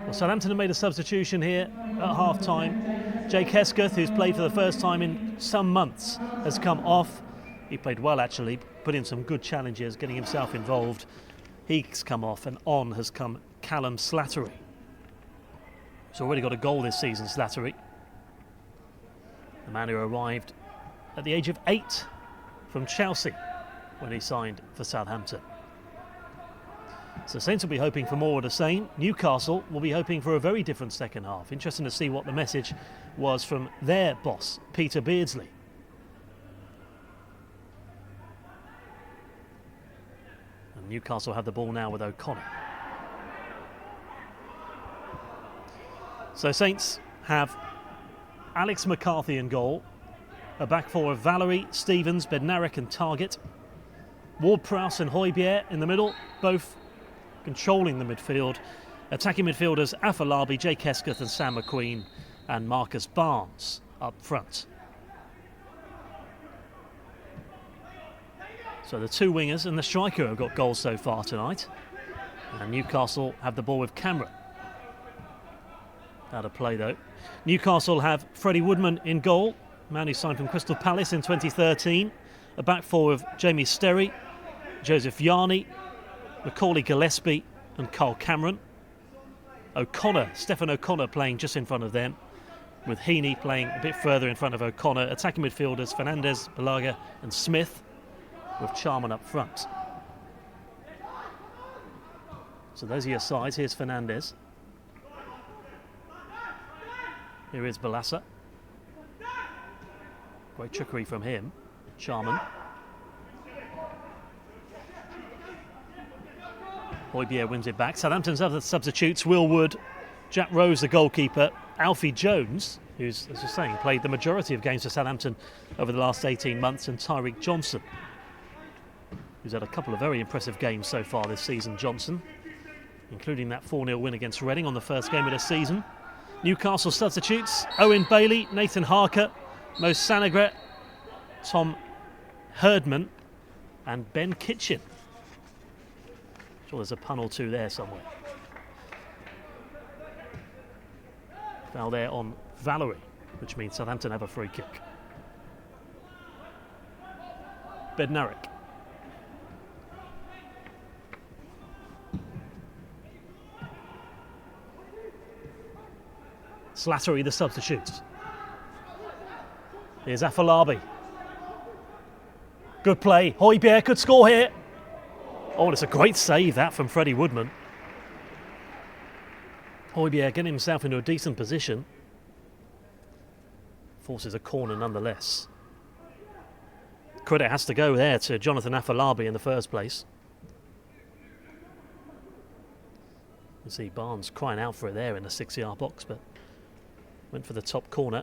Well, Southampton have made a substitution here at half-time. Jake Hesketh, who's played for the first time in some months, has come off. He played well, actually, put in some good challenges, getting himself involved. He's come off, and on has come Callum Slattery. He's already got a goal this season, Slattery. The man who arrived at the age of 8 from Chelsea when he signed for Southampton. So Saints will be hoping for more of the same. Newcastle will be hoping for a very different second half. Interesting to see what the message was from their boss, Peter Beardsley. And Newcastle have the ball now with O'Connor. So Saints have Alex McCarthy in goal, a back four of Valery, Stevens, Bednarek and Targett, Ward-Prowse and Højbjerg in the middle, both controlling the midfield. Attacking midfielders Afolabi, Jake Hesketh and Sam McQueen, and Marcus Barnes up front. So the two wingers and the striker have got goals so far tonight. And Newcastle have the ball with Cameron. Out of play though. Newcastle have Freddie Woodman in goal, man who signed from Crystal Palace in 2013. A back four of Jamie Sterry, Joseph Yarni, Macaulay Gillespie and Carl Cameron. Stephen O'Connor playing just in front of them, with Heaney playing a bit further in front of O'Connor. Attacking midfielders Fernandez, Balaga and Smith, with Charman up front. So those are your sides. Here's Fernandez. Here is Balassa. Great trickery from him. Charman. Højbjerg wins it back. Southampton's other substitutes: Will Wood, Jack Rose, the goalkeeper, Alfie Jones, who's, as you're saying, played the majority of games for Southampton over the last 18 months, and Tyreek Johnson, who's had a couple of very impressive games so far this season, Johnson, including that 4-0 win against Reading on the first game of the season. Newcastle substitutes: Owen Bailey, Nathan Harker, Mo Sanagret, Tom Herdman and Ben Kitchen. Sure there's a pun or two there somewhere. Foul there on Valery, which means Southampton have a free kick. Bednarek. Slattery, the substitute. Here's Afolabi. Good play. Højbjerg could score here. Oh, and it's a great save that from Freddie Woodman. Højbjerg getting himself into a decent position. Forces a corner nonetheless. Credit has to go there to Jonathan Afolabi in the first place. You see Barnes crying out for it there in the 6-yard box, but went for the top corner.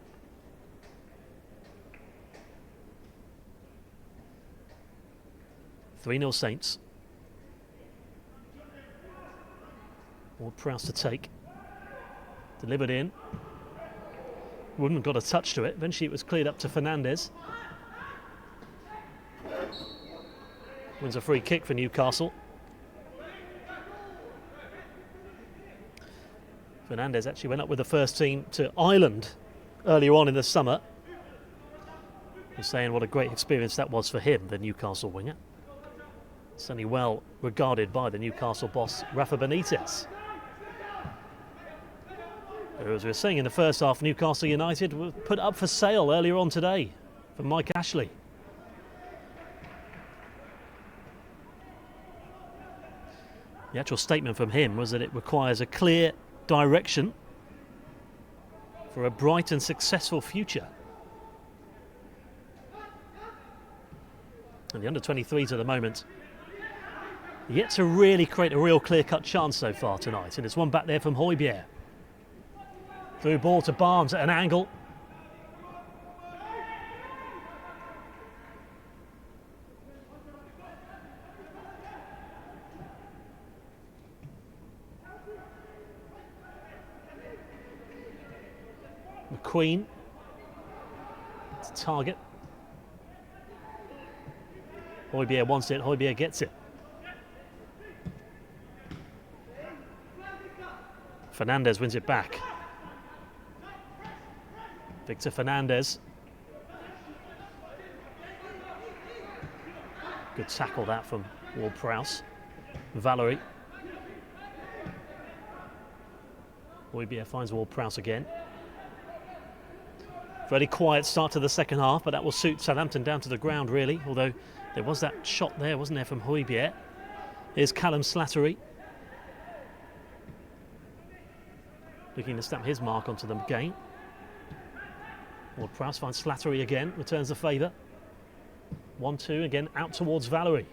(3-0) Saints. Ward-Prowse to take. Delivered in. Woodman got a touch to it. Eventually it was cleared up to Fernandez. Wins a free kick for Newcastle. Fernandez actually went up with the first team to Ireland earlier on in the summer. He's saying what a great experience that was for him, the Newcastle winger. Certainly well regarded by the Newcastle boss, Rafa Benitez. As we were saying in the first half, Newcastle United were put up for sale earlier on today from Mike Ashley. The actual statement from him was that it requires a clear direction for a bright and successful future. And the under-23s at the moment yet to really create a real clear-cut chance so far tonight. And it's one back there from Højbjerg. Through ball to Barnes at an angle. McQueen to target. Højbjerg wants it, Højbjerg gets it. Fernandez wins it back. Victor Fernandez. Good tackle that from Ward-Prowse. Valerie. Højbjerg finds Ward-Prowse again. Very quiet start to the second half, but that will suit Southampton down to the ground really, although there was that shot there, wasn't there, from Højbjerg. Here's Callum Slattery. Looking to stamp his mark onto them again. Ward-Prowse finds Slattery again, returns the favour. 1-2 again, out towards Valerie.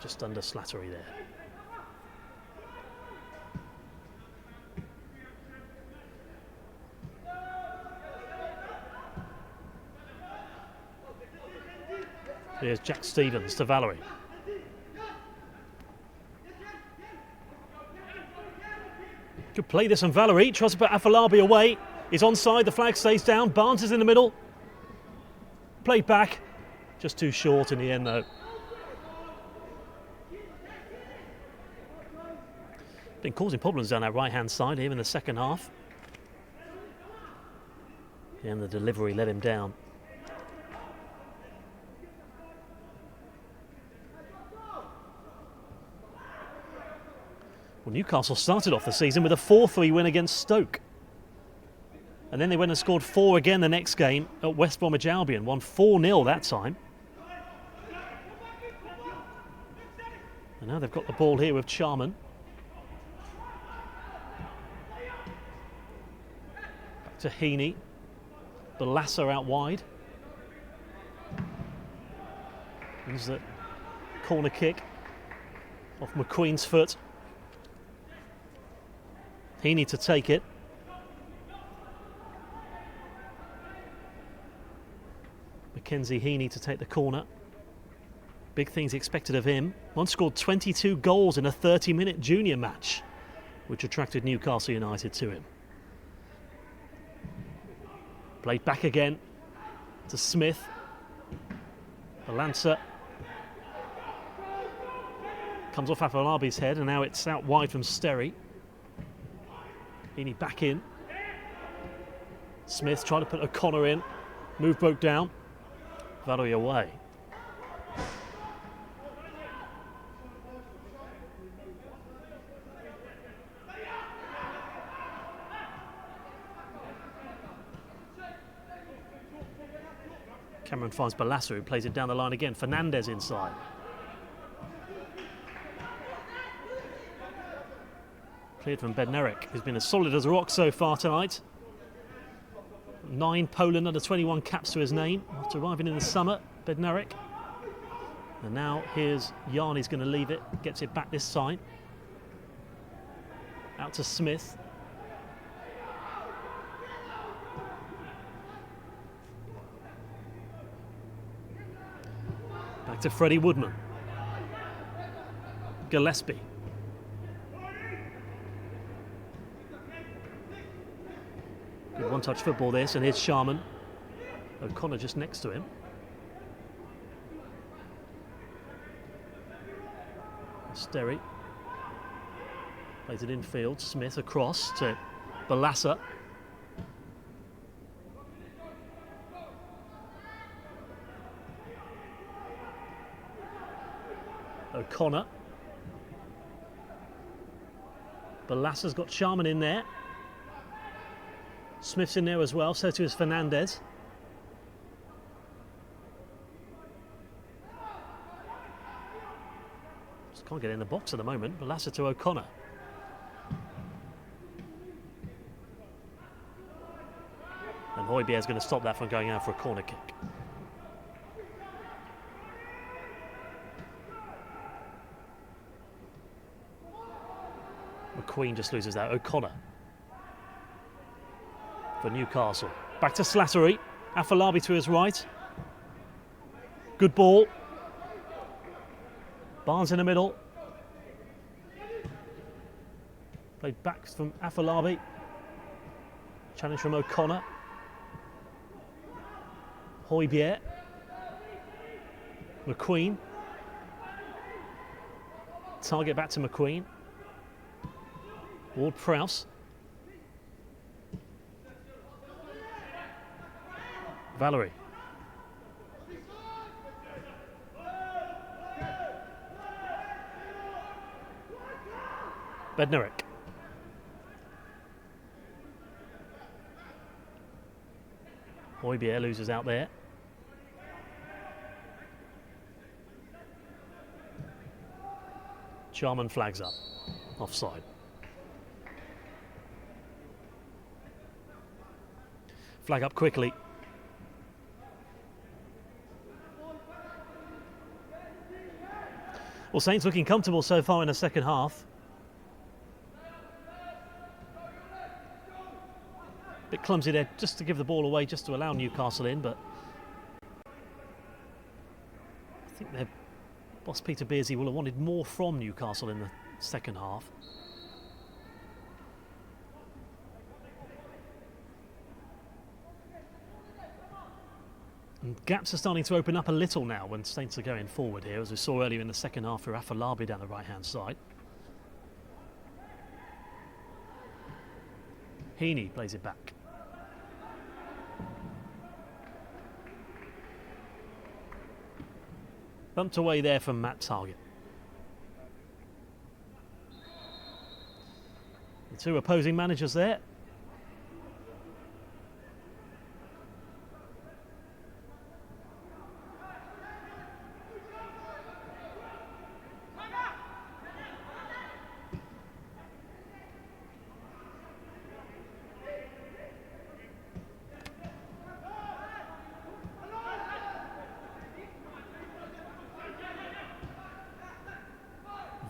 Just under Slattery there. Here's Jack Stevens to Valerie. Good play this on Valerie. Tries to put Afolabi away. He's onside. The flag stays down. Barnes is in the middle. Played back. Just too short in the end though. Been causing problems down that right hand side here in the second half. And the delivery let him down. Well, Newcastle started off the season with a 4-3 win against Stoke. And then they went and scored 4 again the next game at West Bromwich Albion. Won 4-0 that time. And now they've got the ball here with Charman. Back to Heaney. Balassa out wide. There's the corner kick off McQueen's foot. Heaney to take it. Mackenzie Heaney to take the corner. Big things expected of him. Once scored 22 goals in a 30-minute junior match, which attracted Newcastle United to him. Played back again to Smith. Balassa comes off Afolabi's head, and now it's out wide from Sterry. Heaney back in. Smith trying to put O'Connor in. Move broke down. Valerie away. Cameron finds Balassa, who plays it down the line again. Fernandez inside. Cleared from Bednarek, who's been as solid as a rock so far tonight. 9 Poland under-21 caps to his name after arriving in the summer, Bednarek. And now here's Yarni's going to leave it, gets it back this time. Out to Smith. Back to Freddie Woodman. Gillespie. Good one-touch football this, and here's Sharman. O'Connor just next to him. Sterry plays it infield. Smith across to Balassa. O'Connor. Balassa's got Sharman in there. Smith's in there as well, so too is Fernandez. Can't get in the box at the moment. Balassa to O'Connor. And Højbjerg is going to stop that from going out for a corner kick. McQueen just loses that. O'Connor for Newcastle. Back to Slattery. Afolabi to his right. Good ball. Barnes in the middle. Played back from Afolabi. Challenge from O'Connor. Højbjerg. McQueen. Target back to McQueen. Ward-Prowse. Valerie. Bednarek. Højbjerg loses out there. Charman flags up. Offside. Flag up quickly. Well, Saints looking comfortable so far in the second half. Bit clumsy there, just to give the ball away, just to allow Newcastle in, but I think their boss Peter Beardsley will have wanted more from Newcastle in the second half. And gaps are starting to open up a little now when Saints are going forward here, as we saw earlier in the second half for Afolabi down the right-hand side. Heaney plays it back. Bumped away there from Matt Target. The two opposing managers there.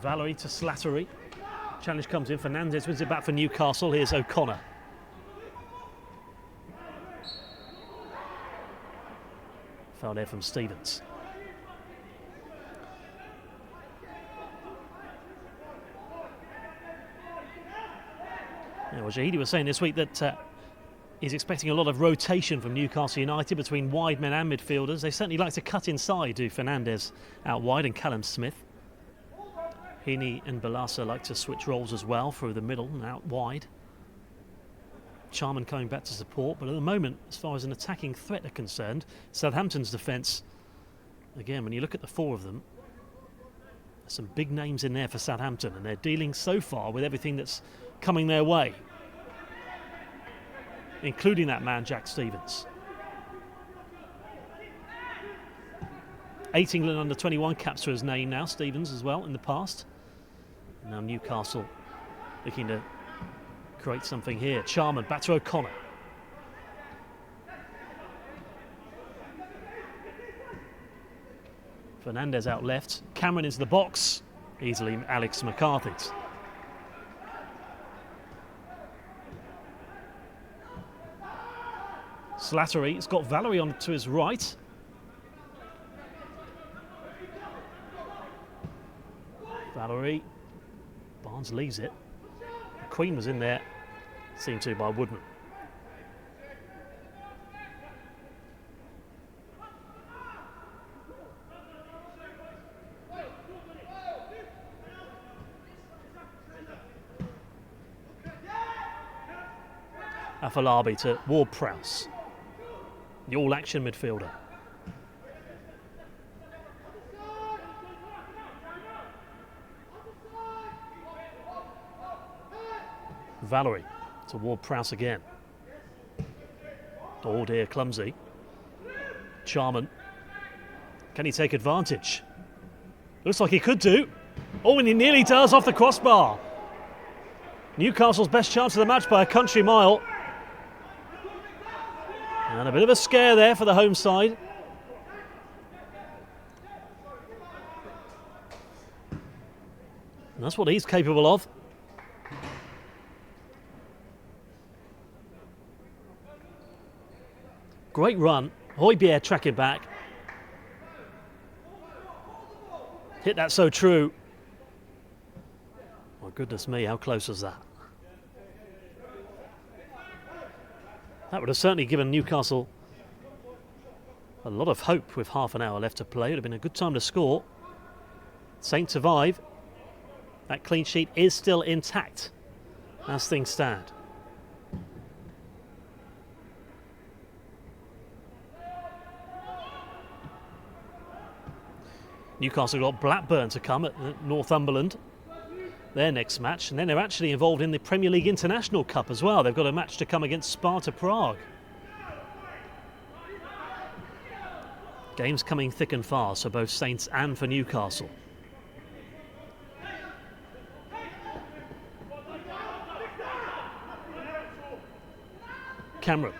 Valerie to Slattery. Challenge comes in. Fernandez wins it back for Newcastle. Here's O'Connor. Foul there from Stevens. Now, Shahidi was saying this week that he's expecting a lot of rotation from Newcastle United between wide men and midfielders. They certainly like to cut inside, do Fernandez out wide and Callum Smith. Heaney and Balassa like to switch roles as well, through the middle and out wide. Charman coming back to support, but at the moment, as far as an attacking threat are concerned, Southampton's defence, again, when you look at the four of them, there's some big names in there for Southampton, and they're dealing so far with everything that's coming their way, including that man, Jack Stevens. 8 England under-21 caps to his name now, Stevens as well in the past. Now Newcastle looking to create something here. Charman back to O'Connor. Fernandez out left. Cameron into the box. Easily Alex McCarthy's. Slattery has got Valerie on to his right. Valerie. Barnes leaves it. Queen was in there, seen to by Woodman. Afolabi to Ward-Prowse, the all-action midfielder. Valerie to Ward-Prowse again. Oh dear, clumsy. Charman. Can he take advantage? Looks like he could do. Oh, and he nearly does off the crossbar. Newcastle's best chance of the match by a country mile. And a bit of a scare there for the home side. And that's what he's capable of. Great run. Højbjerg tracking back. Hit that so true. My goodness me, how close was that? That would have certainly given Newcastle a lot of hope with half an hour left to play. It would have been a good time to score. Saints survive. That clean sheet is still intact as things stand. Newcastle got Blackburn to come at Northumberland, their next match, and then they're actually involved in the Premier League International Cup as well. They've got a match to come against Sparta Prague. Games coming thick and fast for both Saints and for Newcastle. Cameron.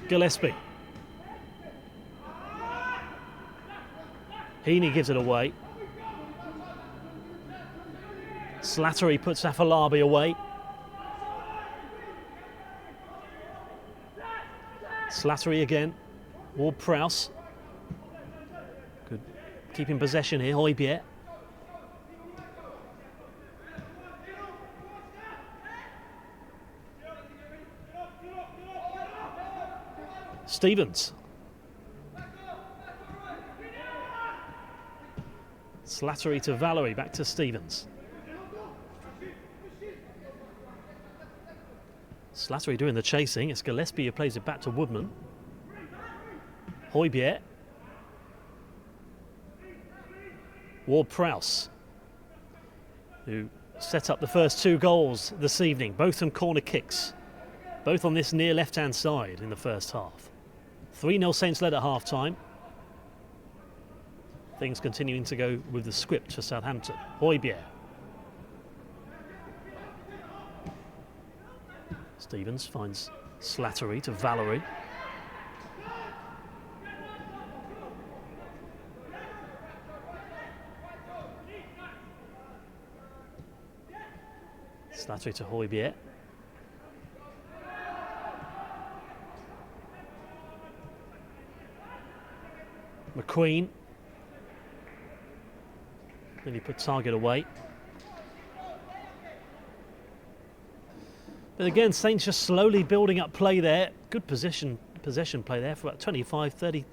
Gillespie. Heaney gives it away. Slattery puts Afolabi away. Slattery again. Ward-Prowse. Good. Keeping possession here, Højbjerg. Stevens. Slattery to Valerie, back to Stevens. Slattery doing the chasing. It's Gillespie who plays it back to Woodman. Højbjerg. Ward-Prowse, who set up the first two goals this evening, both from corner kicks, both on this near left-hand side in the first half. 3-0 Saints led at half-time. Things continuing to go with the script for Southampton. Højbjerg. Stevens finds Slattery to Valerie. Slattery to Højbjerg. McQueen. Then he put Target away. But again, Saints just slowly building up play there. Good possession play there for about 25, 30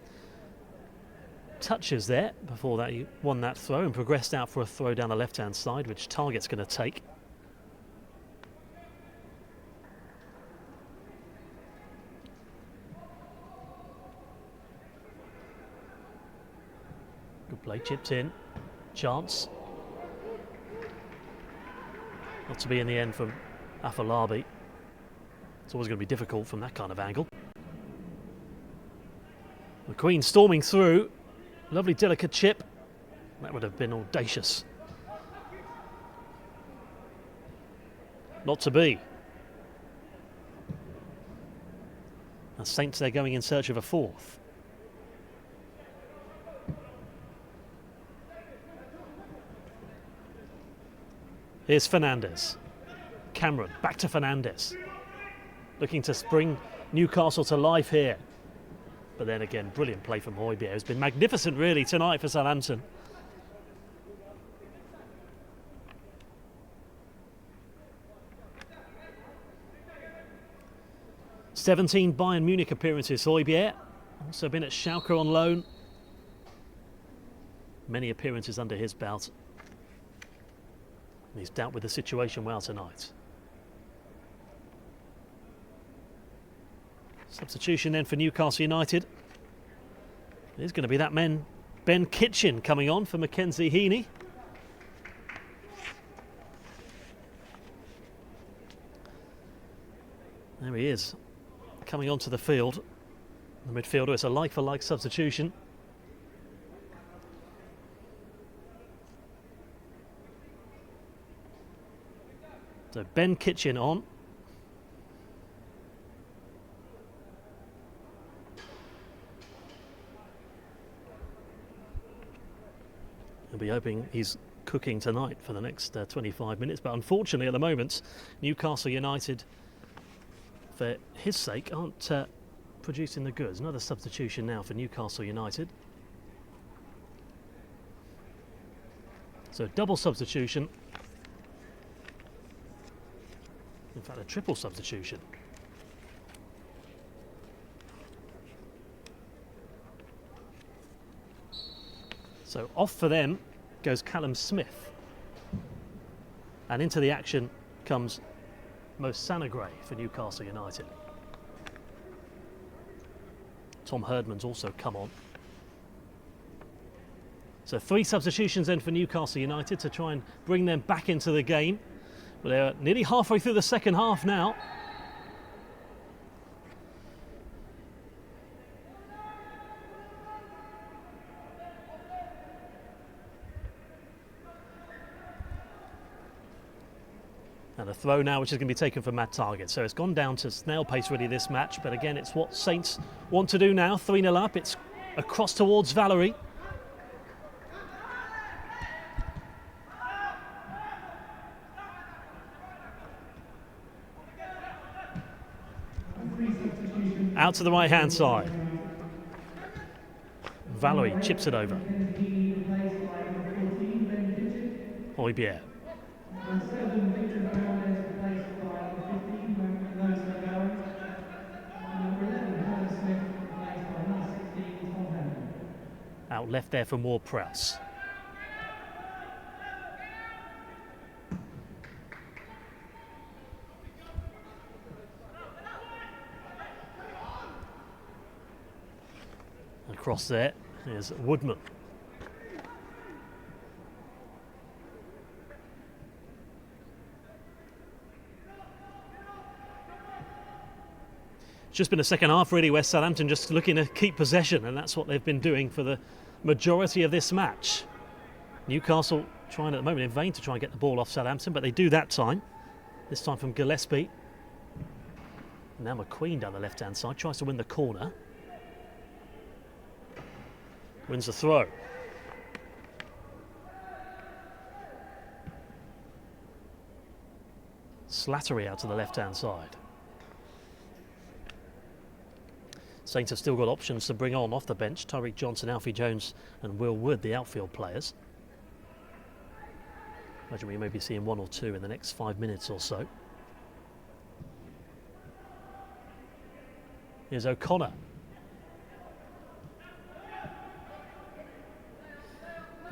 touches there before that he won that throw and progressed out for a throw down the left-hand side, which Target's going to take. Good play, chipped in. Chance. Not to be in the end from Afolabi. It's always going to be difficult from that kind of angle. McQueen storming through. Lovely delicate chip. That would have been audacious. Not to be. And Saints, they're going in search of a fourth. Here's Fernandes. Cameron, back to Fernandes. Looking to bring Newcastle to life here. But then again, brilliant play from Højbjerg. It's been magnificent really tonight for Southampton. "17 Bayern Munich appearances, Højbjerg. Also been at Schalke on loan. Many appearances under his belt. He's dealt with the situation well tonight. Substitution then for Newcastle United. There's going to be that Ben Kitchen coming on for Mackenzie Heaney. There he is, coming onto the field. The midfielder, it's a like-for-like substitution. So Ben Kitchen on. He'll be hoping he's cooking tonight for the next 25 minutes, but unfortunately at the moment Newcastle United, for his sake, aren't producing the goods. Another substitution now for Newcastle United. So double substitution, in fact a triple substitution. So off for them goes Callum Smith. And into the action comes Mo Sanagray for Newcastle United. Tom Herdman's also come on. So 3 substitutions then for Newcastle United to try and bring them back into the game. But they're nearly halfway through the second half now. And a throw now which is going to be taken for Matt Target. So it's gone down to snail pace really this match, but again it's what Saints want to do now. 3-0 up, it's across towards Valerie. Out to the right hand side. Valerie chips it over. Hoybier. Out left there for more press. Across there is Woodman. It's just been a second half really where Southampton just looking to keep possession, and that's what they've been doing for the majority of this match. Newcastle trying at the moment in vain to try and get the ball off Southampton, but they do that time. This time from Gillespie. Now McQueen down the left hand side tries to win the corner. Wins the throw. Slattery out to the left hand side. Saints have still got options to bring on off the bench. Tyreek Johnson, Alfie Jones and Will Wood, the outfield players. Imagine we may be seeing 1 or 2 in the next 5 minutes or so. Here's O'Connor.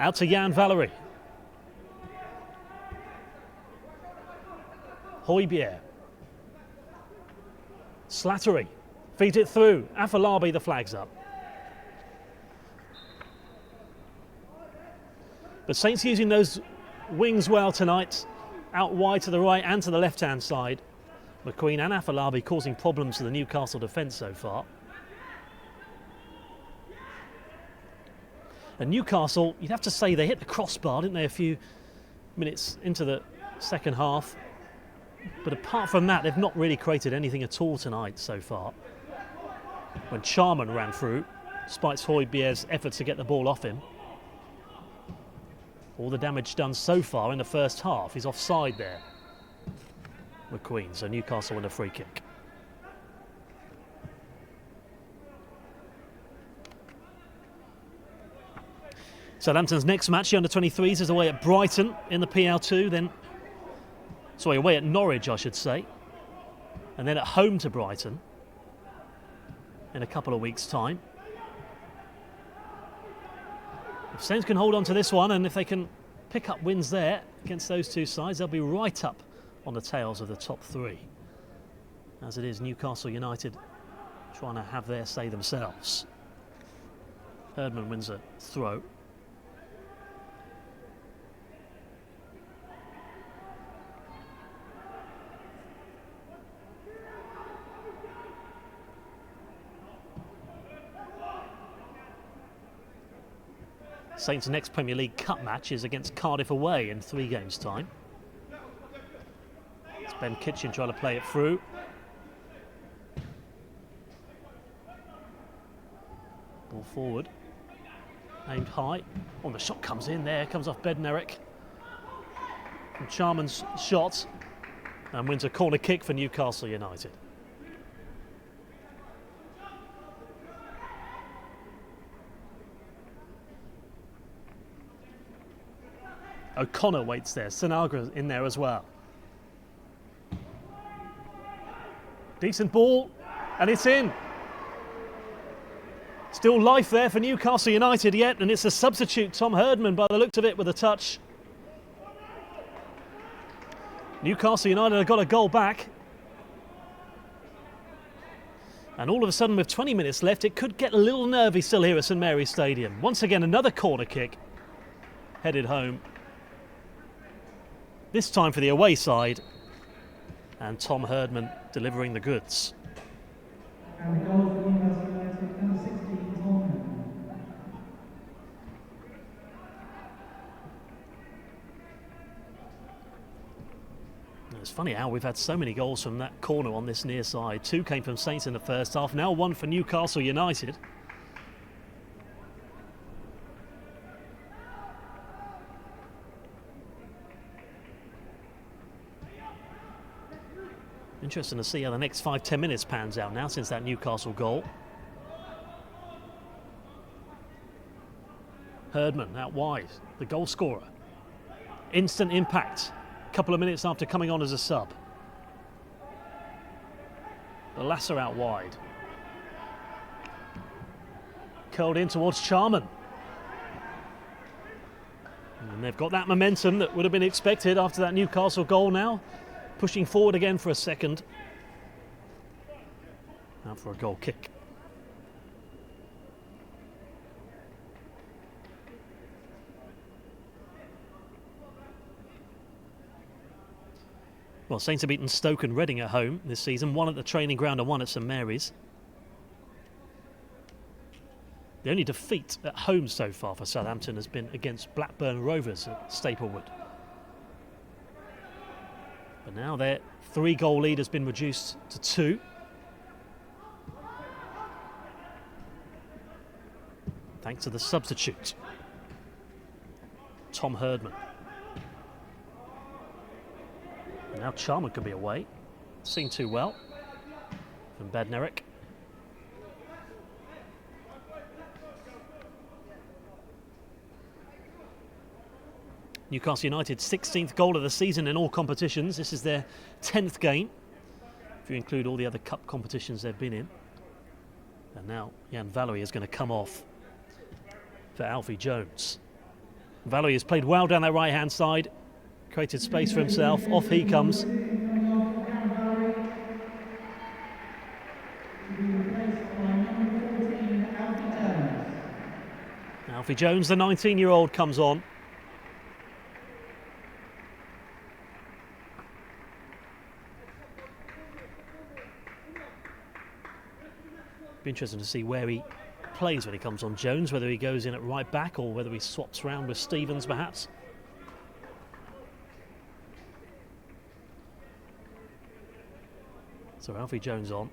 Out to Jan Valerie. Hoybier. Slattery. Feeds it through. Afolabi, the flag's up. But Saints using those wings well tonight. Out wide to the right and to the left-hand side. McQueen and Afolabi causing problems to the Newcastle defence so far. And Newcastle, you'd have to say they hit the crossbar, didn't they, a few minutes into the second half. But apart from that, they've not really created anything at all tonight so far. When Charman ran through, despite Hoybier's efforts to get the ball off him. All the damage done so far in the first half. He's offside there, McQueen, so Newcastle win a free kick. Southampton's next match, the under-23s, is away at Brighton in the PL2, then, sorry, away at Norwich, I should say, and then at home to Brighton in a couple of weeks' time. If Saints can hold on to this one, and if they can pick up wins there against those two sides, they'll be right up on the tails of the top 3. As it is, Newcastle United trying to have their say themselves. Herdman wins a throw. Saints' next Premier League Cup match is against Cardiff away in 3 games' time. It's Ben Kitchen trying to play it through. Ball forward. Aimed high. Oh, the shot comes in there. Comes off Bednarek. From Charman's shot. And wins a corner kick for Newcastle United. O'Connor waits there. Sinagra in there as well. Decent ball, and it's in. Still life there for Newcastle United yet, and it's a substitute, Tom Herdman, by the looks of it, with a touch. Newcastle United have got a goal back. And all of a sudden, with 20 minutes left, it could get a little nervy still here at St Mary's Stadium. Once again, another corner kick headed home. This time for the away side, and Tom Herdman delivering the goods. And the goal for Newcastle United, number 16, Tom Herdman. It's funny how we've had so many goals from that corner on this near side. 2 came from Saints in the first half, now 1 for Newcastle United. Interesting to see how the next 5-10 minutes pans out now since that Newcastle goal. Herdman out wide, the goal scorer. Instant impact, a couple of minutes after coming on as a sub. The Lasser out wide. Curled in towards Charman. And they've got that momentum that would have been expected after that Newcastle goal now. Pushing forward again for a second. Now for a goal kick. Well, Saints have beaten Stoke and Reading at home this season. 1 at the training ground and 1 at St Mary's. The only defeat at home so far for Southampton has been against Blackburn Rovers at Staplewood. But now their 3-goal lead has been reduced to 2. Thanks to the substitute, Tom Herdman. And now Charman could be away. Seen too well from Bednarek. Newcastle United's 16th goal of the season in all competitions. This is their 10th game, if you include all the other cup competitions they've been in. And now Jan Valery is going to come off for Alfie Jones. Valery has played well down that right-hand side, created space for himself. Off he comes. Alfie Jones, the 19-year-old, comes on. Be interesting to see where he plays when he comes on, Jones, whether he goes in at right back or whether he swaps around with Stevens perhaps. So Alfie Jones on.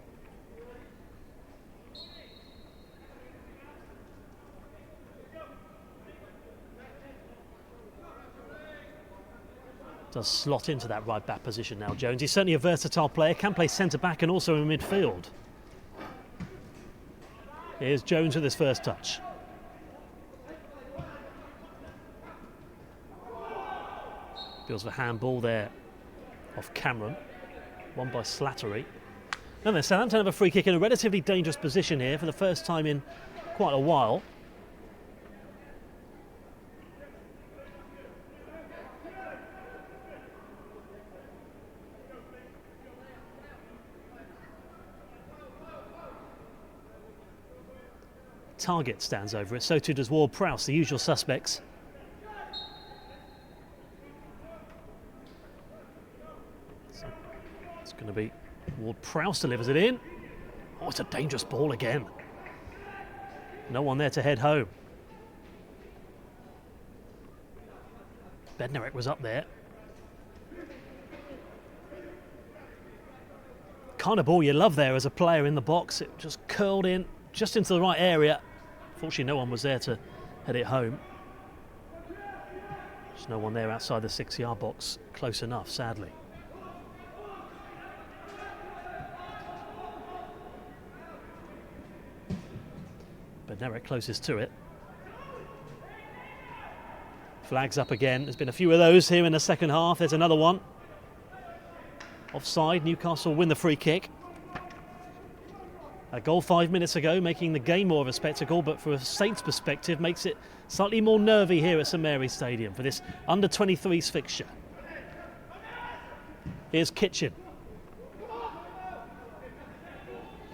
Does slot into that right back position now, Jones. He's certainly a versatile player, can play centre back and also in midfield. Here's Jones with his first touch. Feels for handball there off Cameron. Won by Slattery. And then Southampton have a free kick in a relatively dangerous position here for the first time in quite a while. Target stands over it, so too does Ward-Prowse, the usual suspects. So it's going to be Ward-Prowse delivers it in. Oh, it's a dangerous ball again. No one there to head home. Bednarek was up there. Kind of ball you love there as a player in the box. It just curled in just into the right area. Fortunately, no one was there to head it home. There's no one there outside the 6-yard box close enough, sadly. Bednarek closest to it. Flags up again. There's been a few of those here in the second half. There's another one. Offside. Newcastle win the free kick. A goal 5 minutes ago, making the game more of a spectacle, but from a Saints perspective, makes it slightly more nervy here at St Mary's Stadium for this under-23s fixture. Here's Kitchen.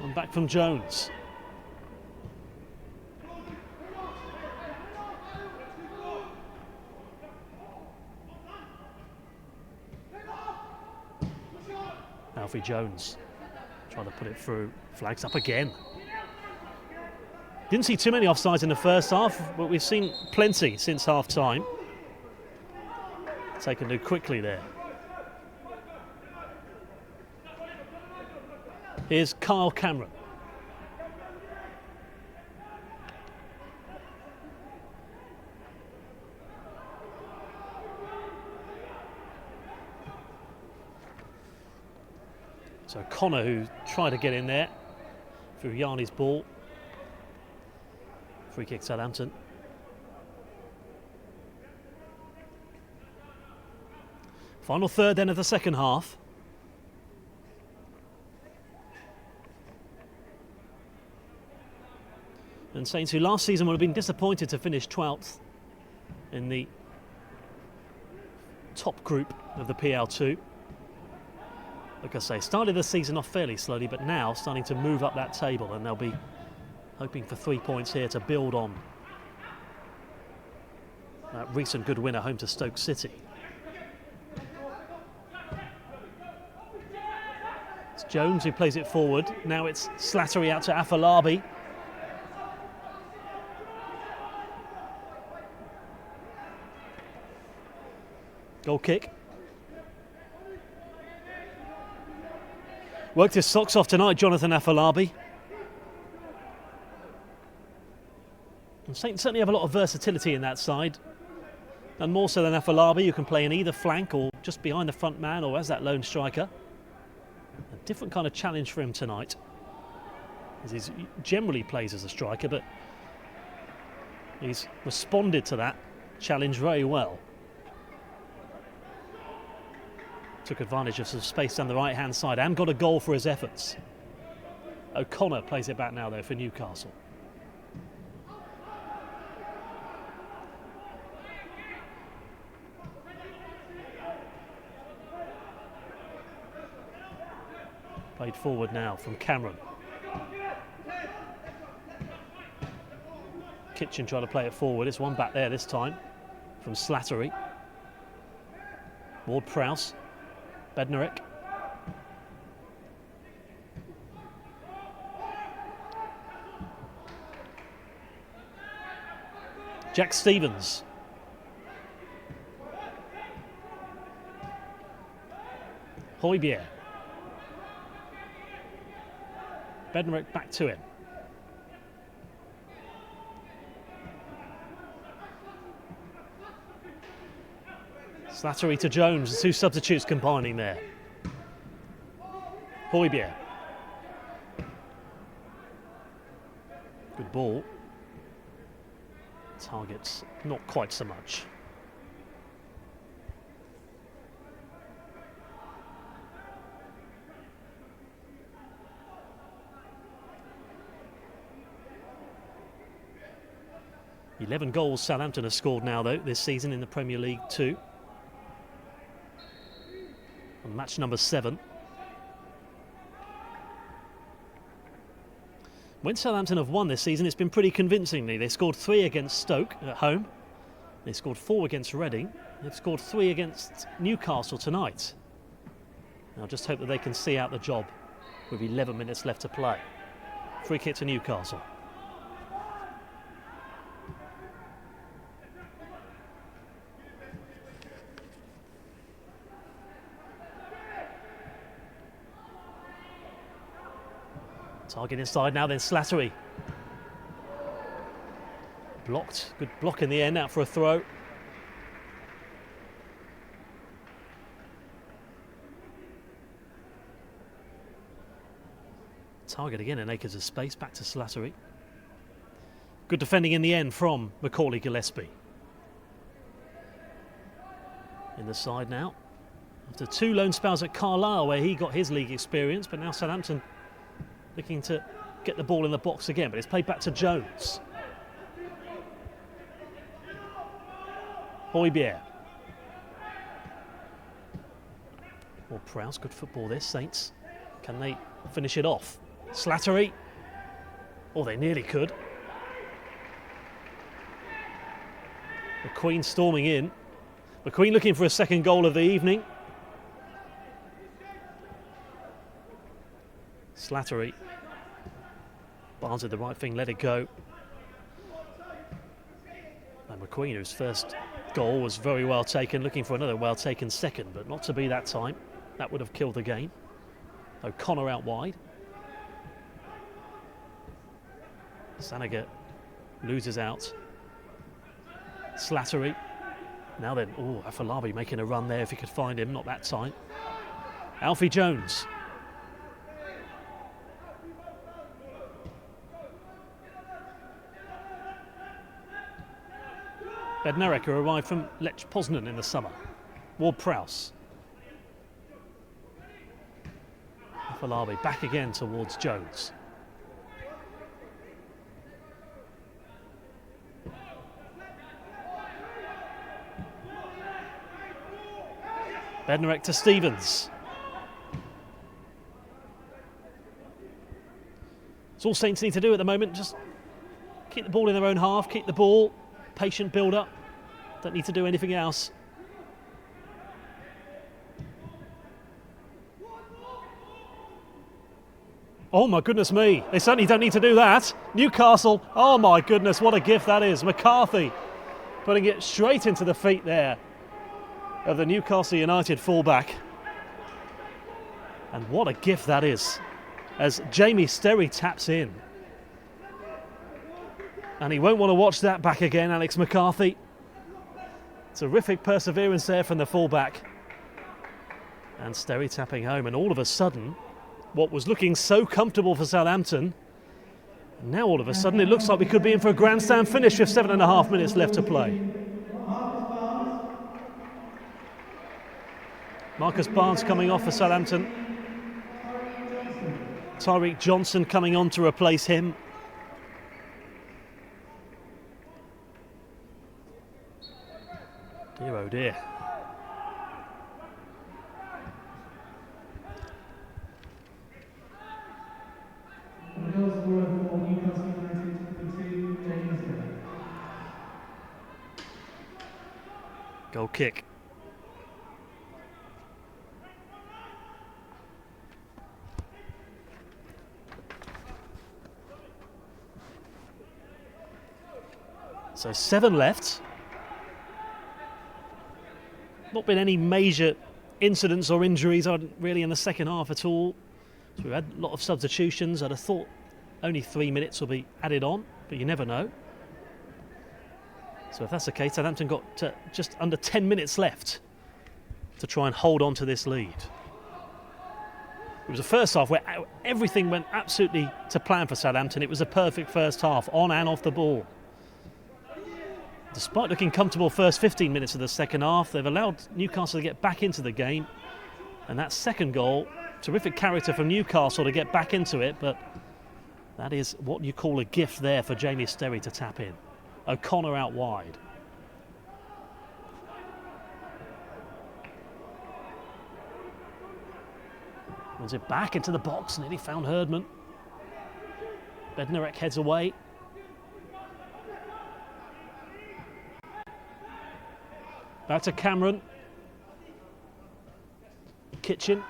And back from Jones. Alfie Jones trying to put it through. Flags up again. Didn't see too many offsides in the first half, but we've seen plenty since half time. Taken too quickly there. Here's Kyle Cameron. So Connor, who tried to get in there through Yarni's ball. Free kick Southampton. Final third then of the second half. And Saints, who last season would have been disappointed to finish 12th in the top group of the PL2. Like I say, started the season off fairly slowly, but now starting to move up that table, and they'll be hoping for 3 points here to build on that recent good win at home to Stoke City. It's Jones who plays it forward. Now it's Slattery out to Afolabi. Goal kick. Worked his socks off tonight, Jonathan Afolabi. And Saints certainly have a lot of versatility in that side. And more so than Afolabi, who can play in either flank or just behind the front man or as that lone striker. A different kind of challenge for him tonight, as he generally plays as a striker, but he's responded to that challenge very well. Took advantage of some space down the right-hand side and got a goal for his efforts. O'Connor plays it back now, though, for Newcastle. Played forward now from Cameron. Kitchen trying to play it forward. It's one back there this time from Slattery. Ward-Prowse. Bednarek. Jack Stevens. Højbjerg. Bednarek back to him. Slattery to Jones, the two substitutes combining there. Højbjerg. Good ball. Targets not quite so much. $11 goals Southampton have scored now, though, this season in the Premier League 2. On match number 7. When Southampton have won this season, it's been pretty convincingly. They scored 3 against Stoke at home. They scored 4 against Reading. They've scored 3 against Newcastle tonight. Now just hope that they can see out the job with 11 minutes left to play. Free kick to Newcastle. Target inside now, then Slattery. Blocked, good block in the end, out for a throw. Target again in acres of space, back to Slattery. Good defending in the end from Macaulay Gillespie. In the side now. After 2 loan spells at Carlisle where he got his league experience, but now Southampton looking to get the ball in the box again, but it's played back to Jones. Højbjerg. Well, Prowse, good football this, Saints. Can they finish it off? Slattery. Oh, they nearly could. McQueen storming in. McQueen looking for a second goal of the evening. Slattery. Barnes did the right thing, let it go. And McQueen, whose first goal was very well taken, looking for another well taken second, but not to be that time. That would have killed the game. O'Connor out wide. Saniga loses out. Slattery. Now then, oh, Afolabi making a run there if he could find him, not that time. Alfie Jones. Bednarek, who arrived from Lech Poznan in the summer. Ward-Prowse. Afolabi back again towards Jones. Bednarek to Stevens. It's all Saints need to do at the moment, just keep the ball in their own half, keep the ball, patient build up, don't need to do anything else. Oh my goodness me, they certainly don't need to do that. Newcastle, oh my goodness, what a gift that is. McCarthy putting it straight into the feet there of the Newcastle United fullback. And what a gift that is, as Jamie Sterry taps in. And he won't want to watch that back again, Alex McCarthy. Terrific perseverance there from the fullback. And Sterry tapping home, and all of a sudden, what was looking so comfortable for Southampton, now all of a sudden it looks like we could be in for a grandstand finish with 7.5 minutes left to play. Marcus Barnes coming off for Southampton. Tyreek Johnson coming on to replace him. Dear oh dear. And the goal scorer for Newcastle United, number 2, James Sterry. Goal kick. So 7 left. Not been any major incidents or injuries really in the second half at all. So we've had a lot of substitutions. I'd have thought only 3 minutes will be added on, but you never know. So if that's the case, Southampton got just under 10 minutes left to try and hold on to this lead. It was a first half where everything went absolutely to plan for Southampton. It was a perfect first half, on and off the ball. Despite looking comfortable first 15 minutes of the second half, they've allowed Newcastle to get back into the game. And that second goal, terrific character from Newcastle to get back into it, but that is what you call a gift there for Jamie Sterry to tap in. O'Connor out wide. Runs it back into the box, nearly found Herdman. Bednarek heads away. Back to Cameron. Kitchen.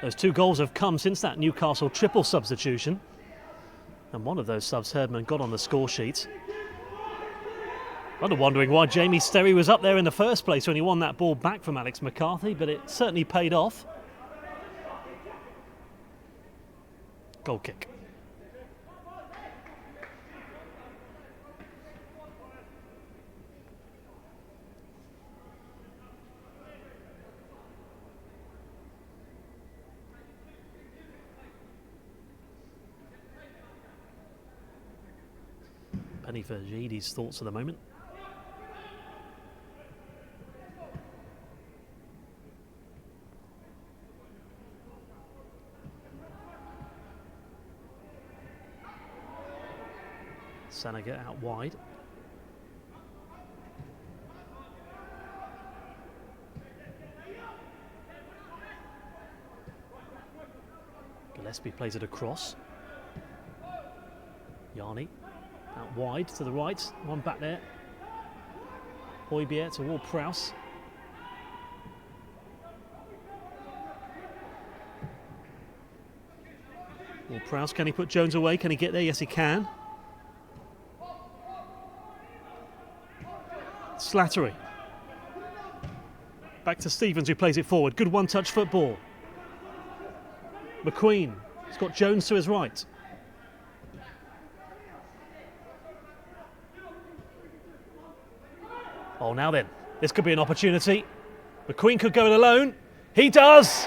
Those 2 goals have come since that Newcastle triple substitution. And one of those subs, Herdman, got on the score sheet. I'm wondering why Jamie Sterry was up there in the first place when he won that ball back from Alex McCarthy, but it certainly paid off. goal kick. Penny for Gidi's thoughts at the moment. Sanaga out wide. Gillespie plays it across. Yarni out wide to the right, one back there. Højbjerg to Ward-Prowse. Ward-Prowse, can he put Jones away? Can he get there? Yes, he can. Slattery. Back to Stevens, who plays it forward. Good one-touch football. McQueen has got Jones to his right. Oh, now then, this could be an opportunity. McQueen could go it alone. He does!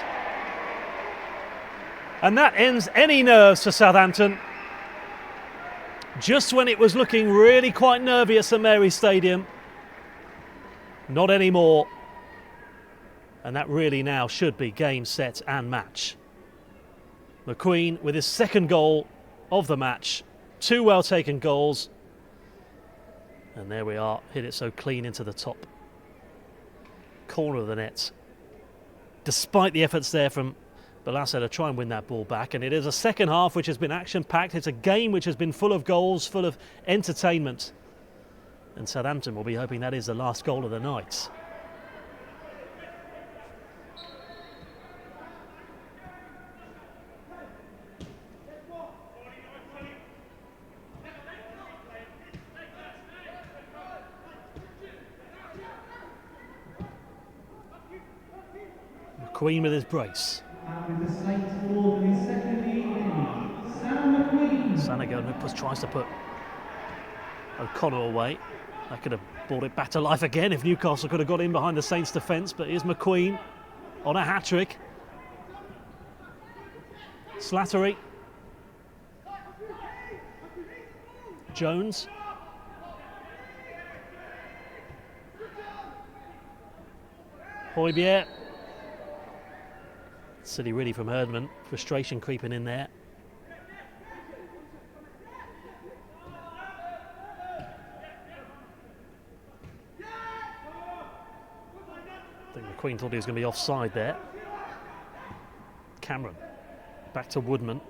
And that ends any nerves for Southampton. Just when it was looking really quite nervy at St Mary's Stadium. Not anymore. And that really now should be game, set and match. McQueen with his second goal of the match. 2 well taken goals. And there we are, hit it so clean into the top corner of the net. Despite the efforts there from Balassa to try and win that ball back. And it is a second half which has been action-packed. It's a game which has been full of goals, full of entertainment. And Southampton will be hoping that is the last goal of the night. McQueen with his brace. And with the Saints ball for his second evening, Sam McQueen. Sanaga tries to put O'Connor away. That could have brought it back to life again if Newcastle could have got in behind the Saints' defence, but here's McQueen on a hat-trick. Slattery. Jones. Højbjerg. Silly really from Herdman. Frustration creeping in there. I think McQueen thought he was going to be offside there. Cameron. Back to Woodman.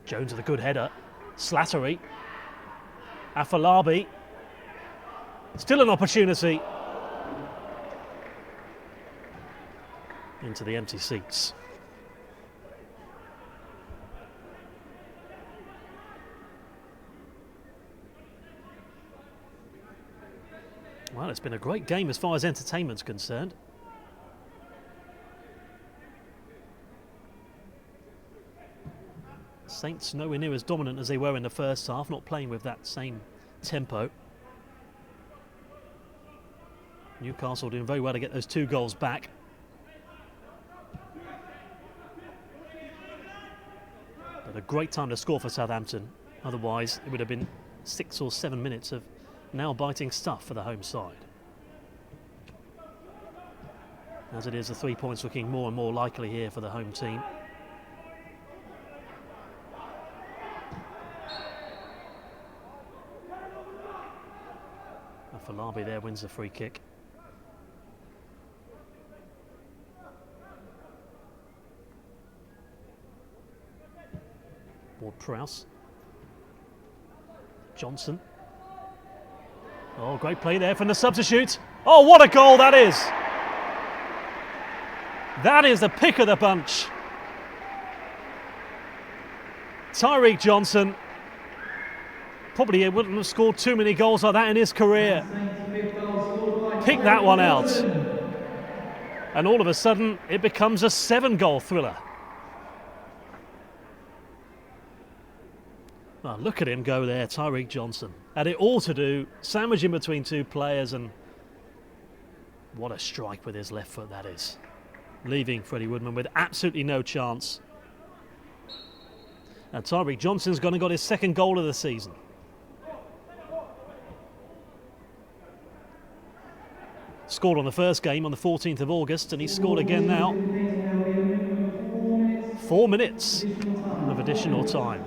Jones with a good header. Slattery. Afolabi. Still an opportunity. Into the empty seats. Well, it's been a great game as far as entertainment's concerned. Saints nowhere near as dominant as they were in the first half, not playing with that same tempo. Newcastle doing very well to get those 2 goals back. But a great time to score for Southampton. Otherwise, it would have been 6 or 7 minutes of nail-biting stuff for the home side. As it is, the 3 points looking more and more likely here for the home team. Afolabi there wins the free kick. Ward-Prowse. Johnson. Oh, great play there from the substitute. Oh, what a goal that is! That is the pick of the bunch. Tyreek Johnson. Probably wouldn't have scored too many goals like that in his career. Pick that one out. And all of a sudden, it becomes a 7-goal thriller. Well, look at him go there, Tyreek Johnson. Had it all to do, sandwich in between two players, and what a strike with his left foot that is. Leaving Freddie Woodman with absolutely no chance. And Tyreek Johnson's gone and got his second goal of the season. Scored on the first game on the 14th of August, and he's scored again now. 4 minutes of additional time.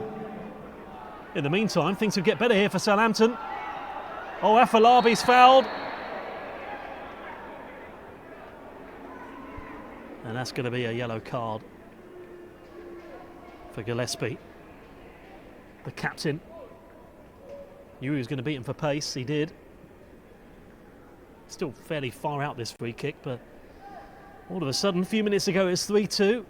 In the meantime, things will get better here for Southampton. Oh, Afolabi's fouled. And that's going to be a yellow card for Gillespie. The captain knew he was going to beat him for pace. He did. Still fairly far out, this free kick, but all of a sudden, a few minutes ago, it's 3-2.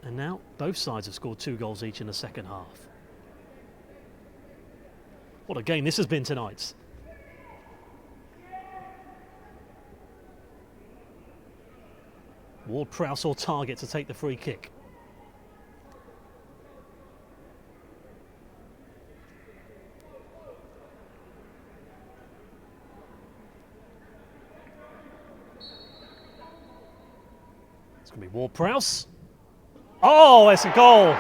And now both sides have scored 2 goals each in the second half. What a game this has been tonight. Ward-Prowse or Target to take the free kick. It's going to be Ward-Prowse. Oh, it's a goal.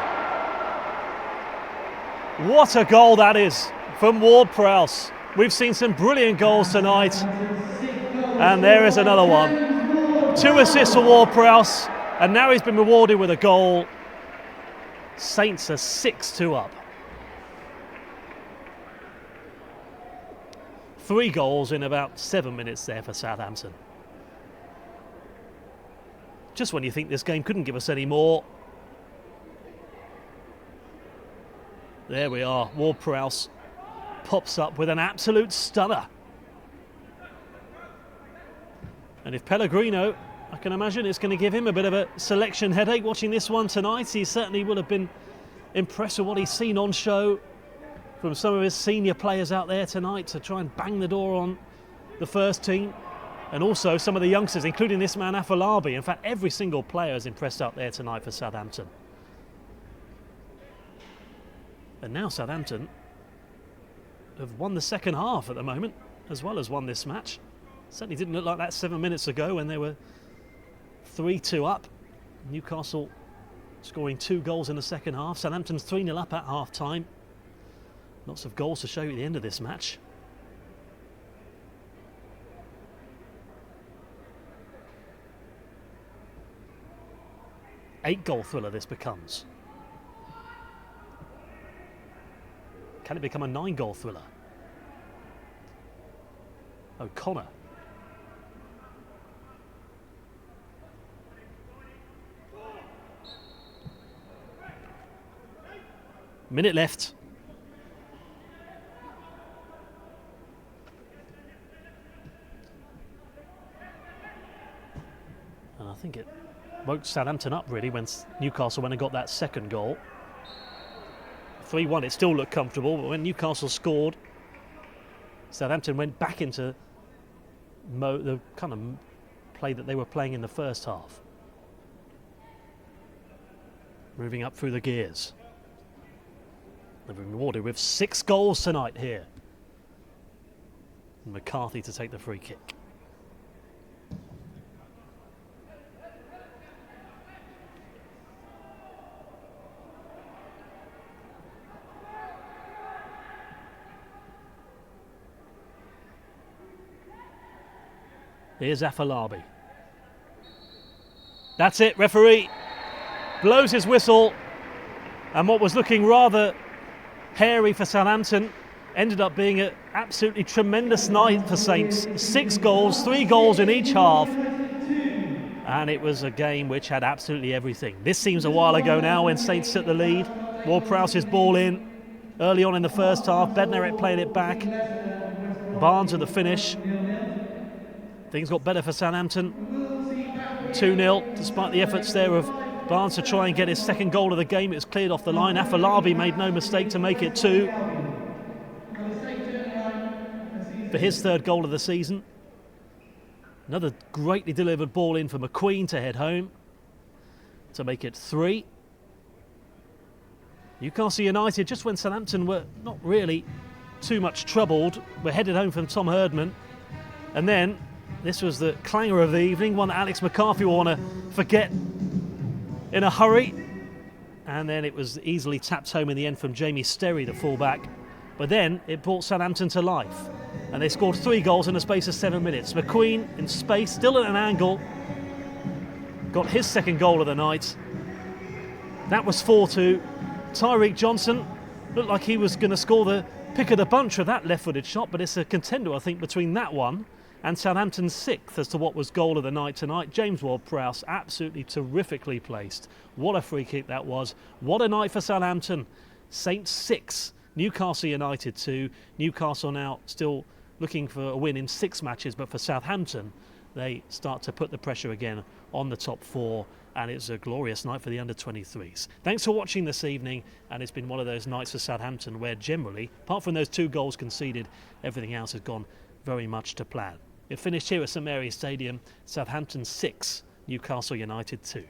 What a goal that is from Ward-Prowse. We've seen some brilliant goals tonight, and there is another one. 2 assists for Ward-Prowse, and now he's been rewarded with a goal. Saints are 6-2 up. 3 goals in about 7 minutes there for Southampton. Just when you think this game couldn't give us any more. There we are, Ward-Prowse pops up with an absolute stunner. And if Pellegrino, I can imagine it's going to give him a bit of a selection headache watching this one tonight. He certainly will have been impressed with what he's seen on show from some of his senior players out there tonight to try and bang the door on the first team. And also some of the youngsters, including this man Afolabi. In fact, every single player is impressed out there tonight for Southampton. And now Southampton have won the second half at the moment, as well as won this match. Certainly didn't look like that 7 minutes ago when they were 3-2 up. Newcastle scoring 2 goals in the second half. Southampton's 3-0 up at half time. Lots of goals to show you at the end of this match. Eight-goal thriller this becomes. Can it become a 9-goal thriller? O'Connor. Minute left. And I think it woke Southampton up really when Newcastle went and got that second goal. 3-1, it still looked comfortable, but when Newcastle scored, Southampton went back into the kind of play that they were playing in the first half. Moving up through the gears. They've been rewarded with 6 goals tonight here. And McCarthy to take the free kick. Here's Afolabi. That's it, referee blows his whistle, and what was looking rather hairy for Southampton ended up being an absolutely tremendous night for Saints. 6 goals, 3 goals in each half, and it was a game which had absolutely everything. This seems a while ago now when Saints took the lead. Ward-Prowse's ball in early on in the first half. Bednarek played it back. Barnes at the finish. Things got better for Southampton. 2-0, despite the efforts there of Barnes to try and get his second goal of the game. It was cleared off the line. Afolabi made no mistake to make it 2. for his third goal of the season. Another greatly delivered ball in for McQueen to head home to make it 3. Newcastle United, just when Southampton were not really too much troubled, were headed home from Tom Herdman. And then this was the clanger of the evening, one that Alex McCarthy will want to forget in a hurry. And then it was easily tapped home in the end from Jamie Sterry, the fullback. But then it brought Southampton to life. And they scored 3 goals in the space of 7 minutes. McQueen in space, still at an angle, got his second goal of the night. That was 4-2. Tyreek Johnson looked like he was going to score the pick of the bunch with that left-footed shot, but it's a contender, I think, between that one and Southampton's 6th as to what was goal of the night tonight. James Ward-Prowse, absolutely terrifically placed. What a free kick that was. What a night for Southampton. Saints 6, Newcastle United 2. Newcastle now still looking for a win in 6 matches, but for Southampton, they start to put the pressure again on the top 4, and it's a glorious night for the under-23s. Thanks for watching this evening, and it's been one of those nights for Southampton where generally, apart from those 2 goals conceded, everything else has gone very much to plan. It finished here at St Mary's Stadium, Southampton 6, Newcastle United 2.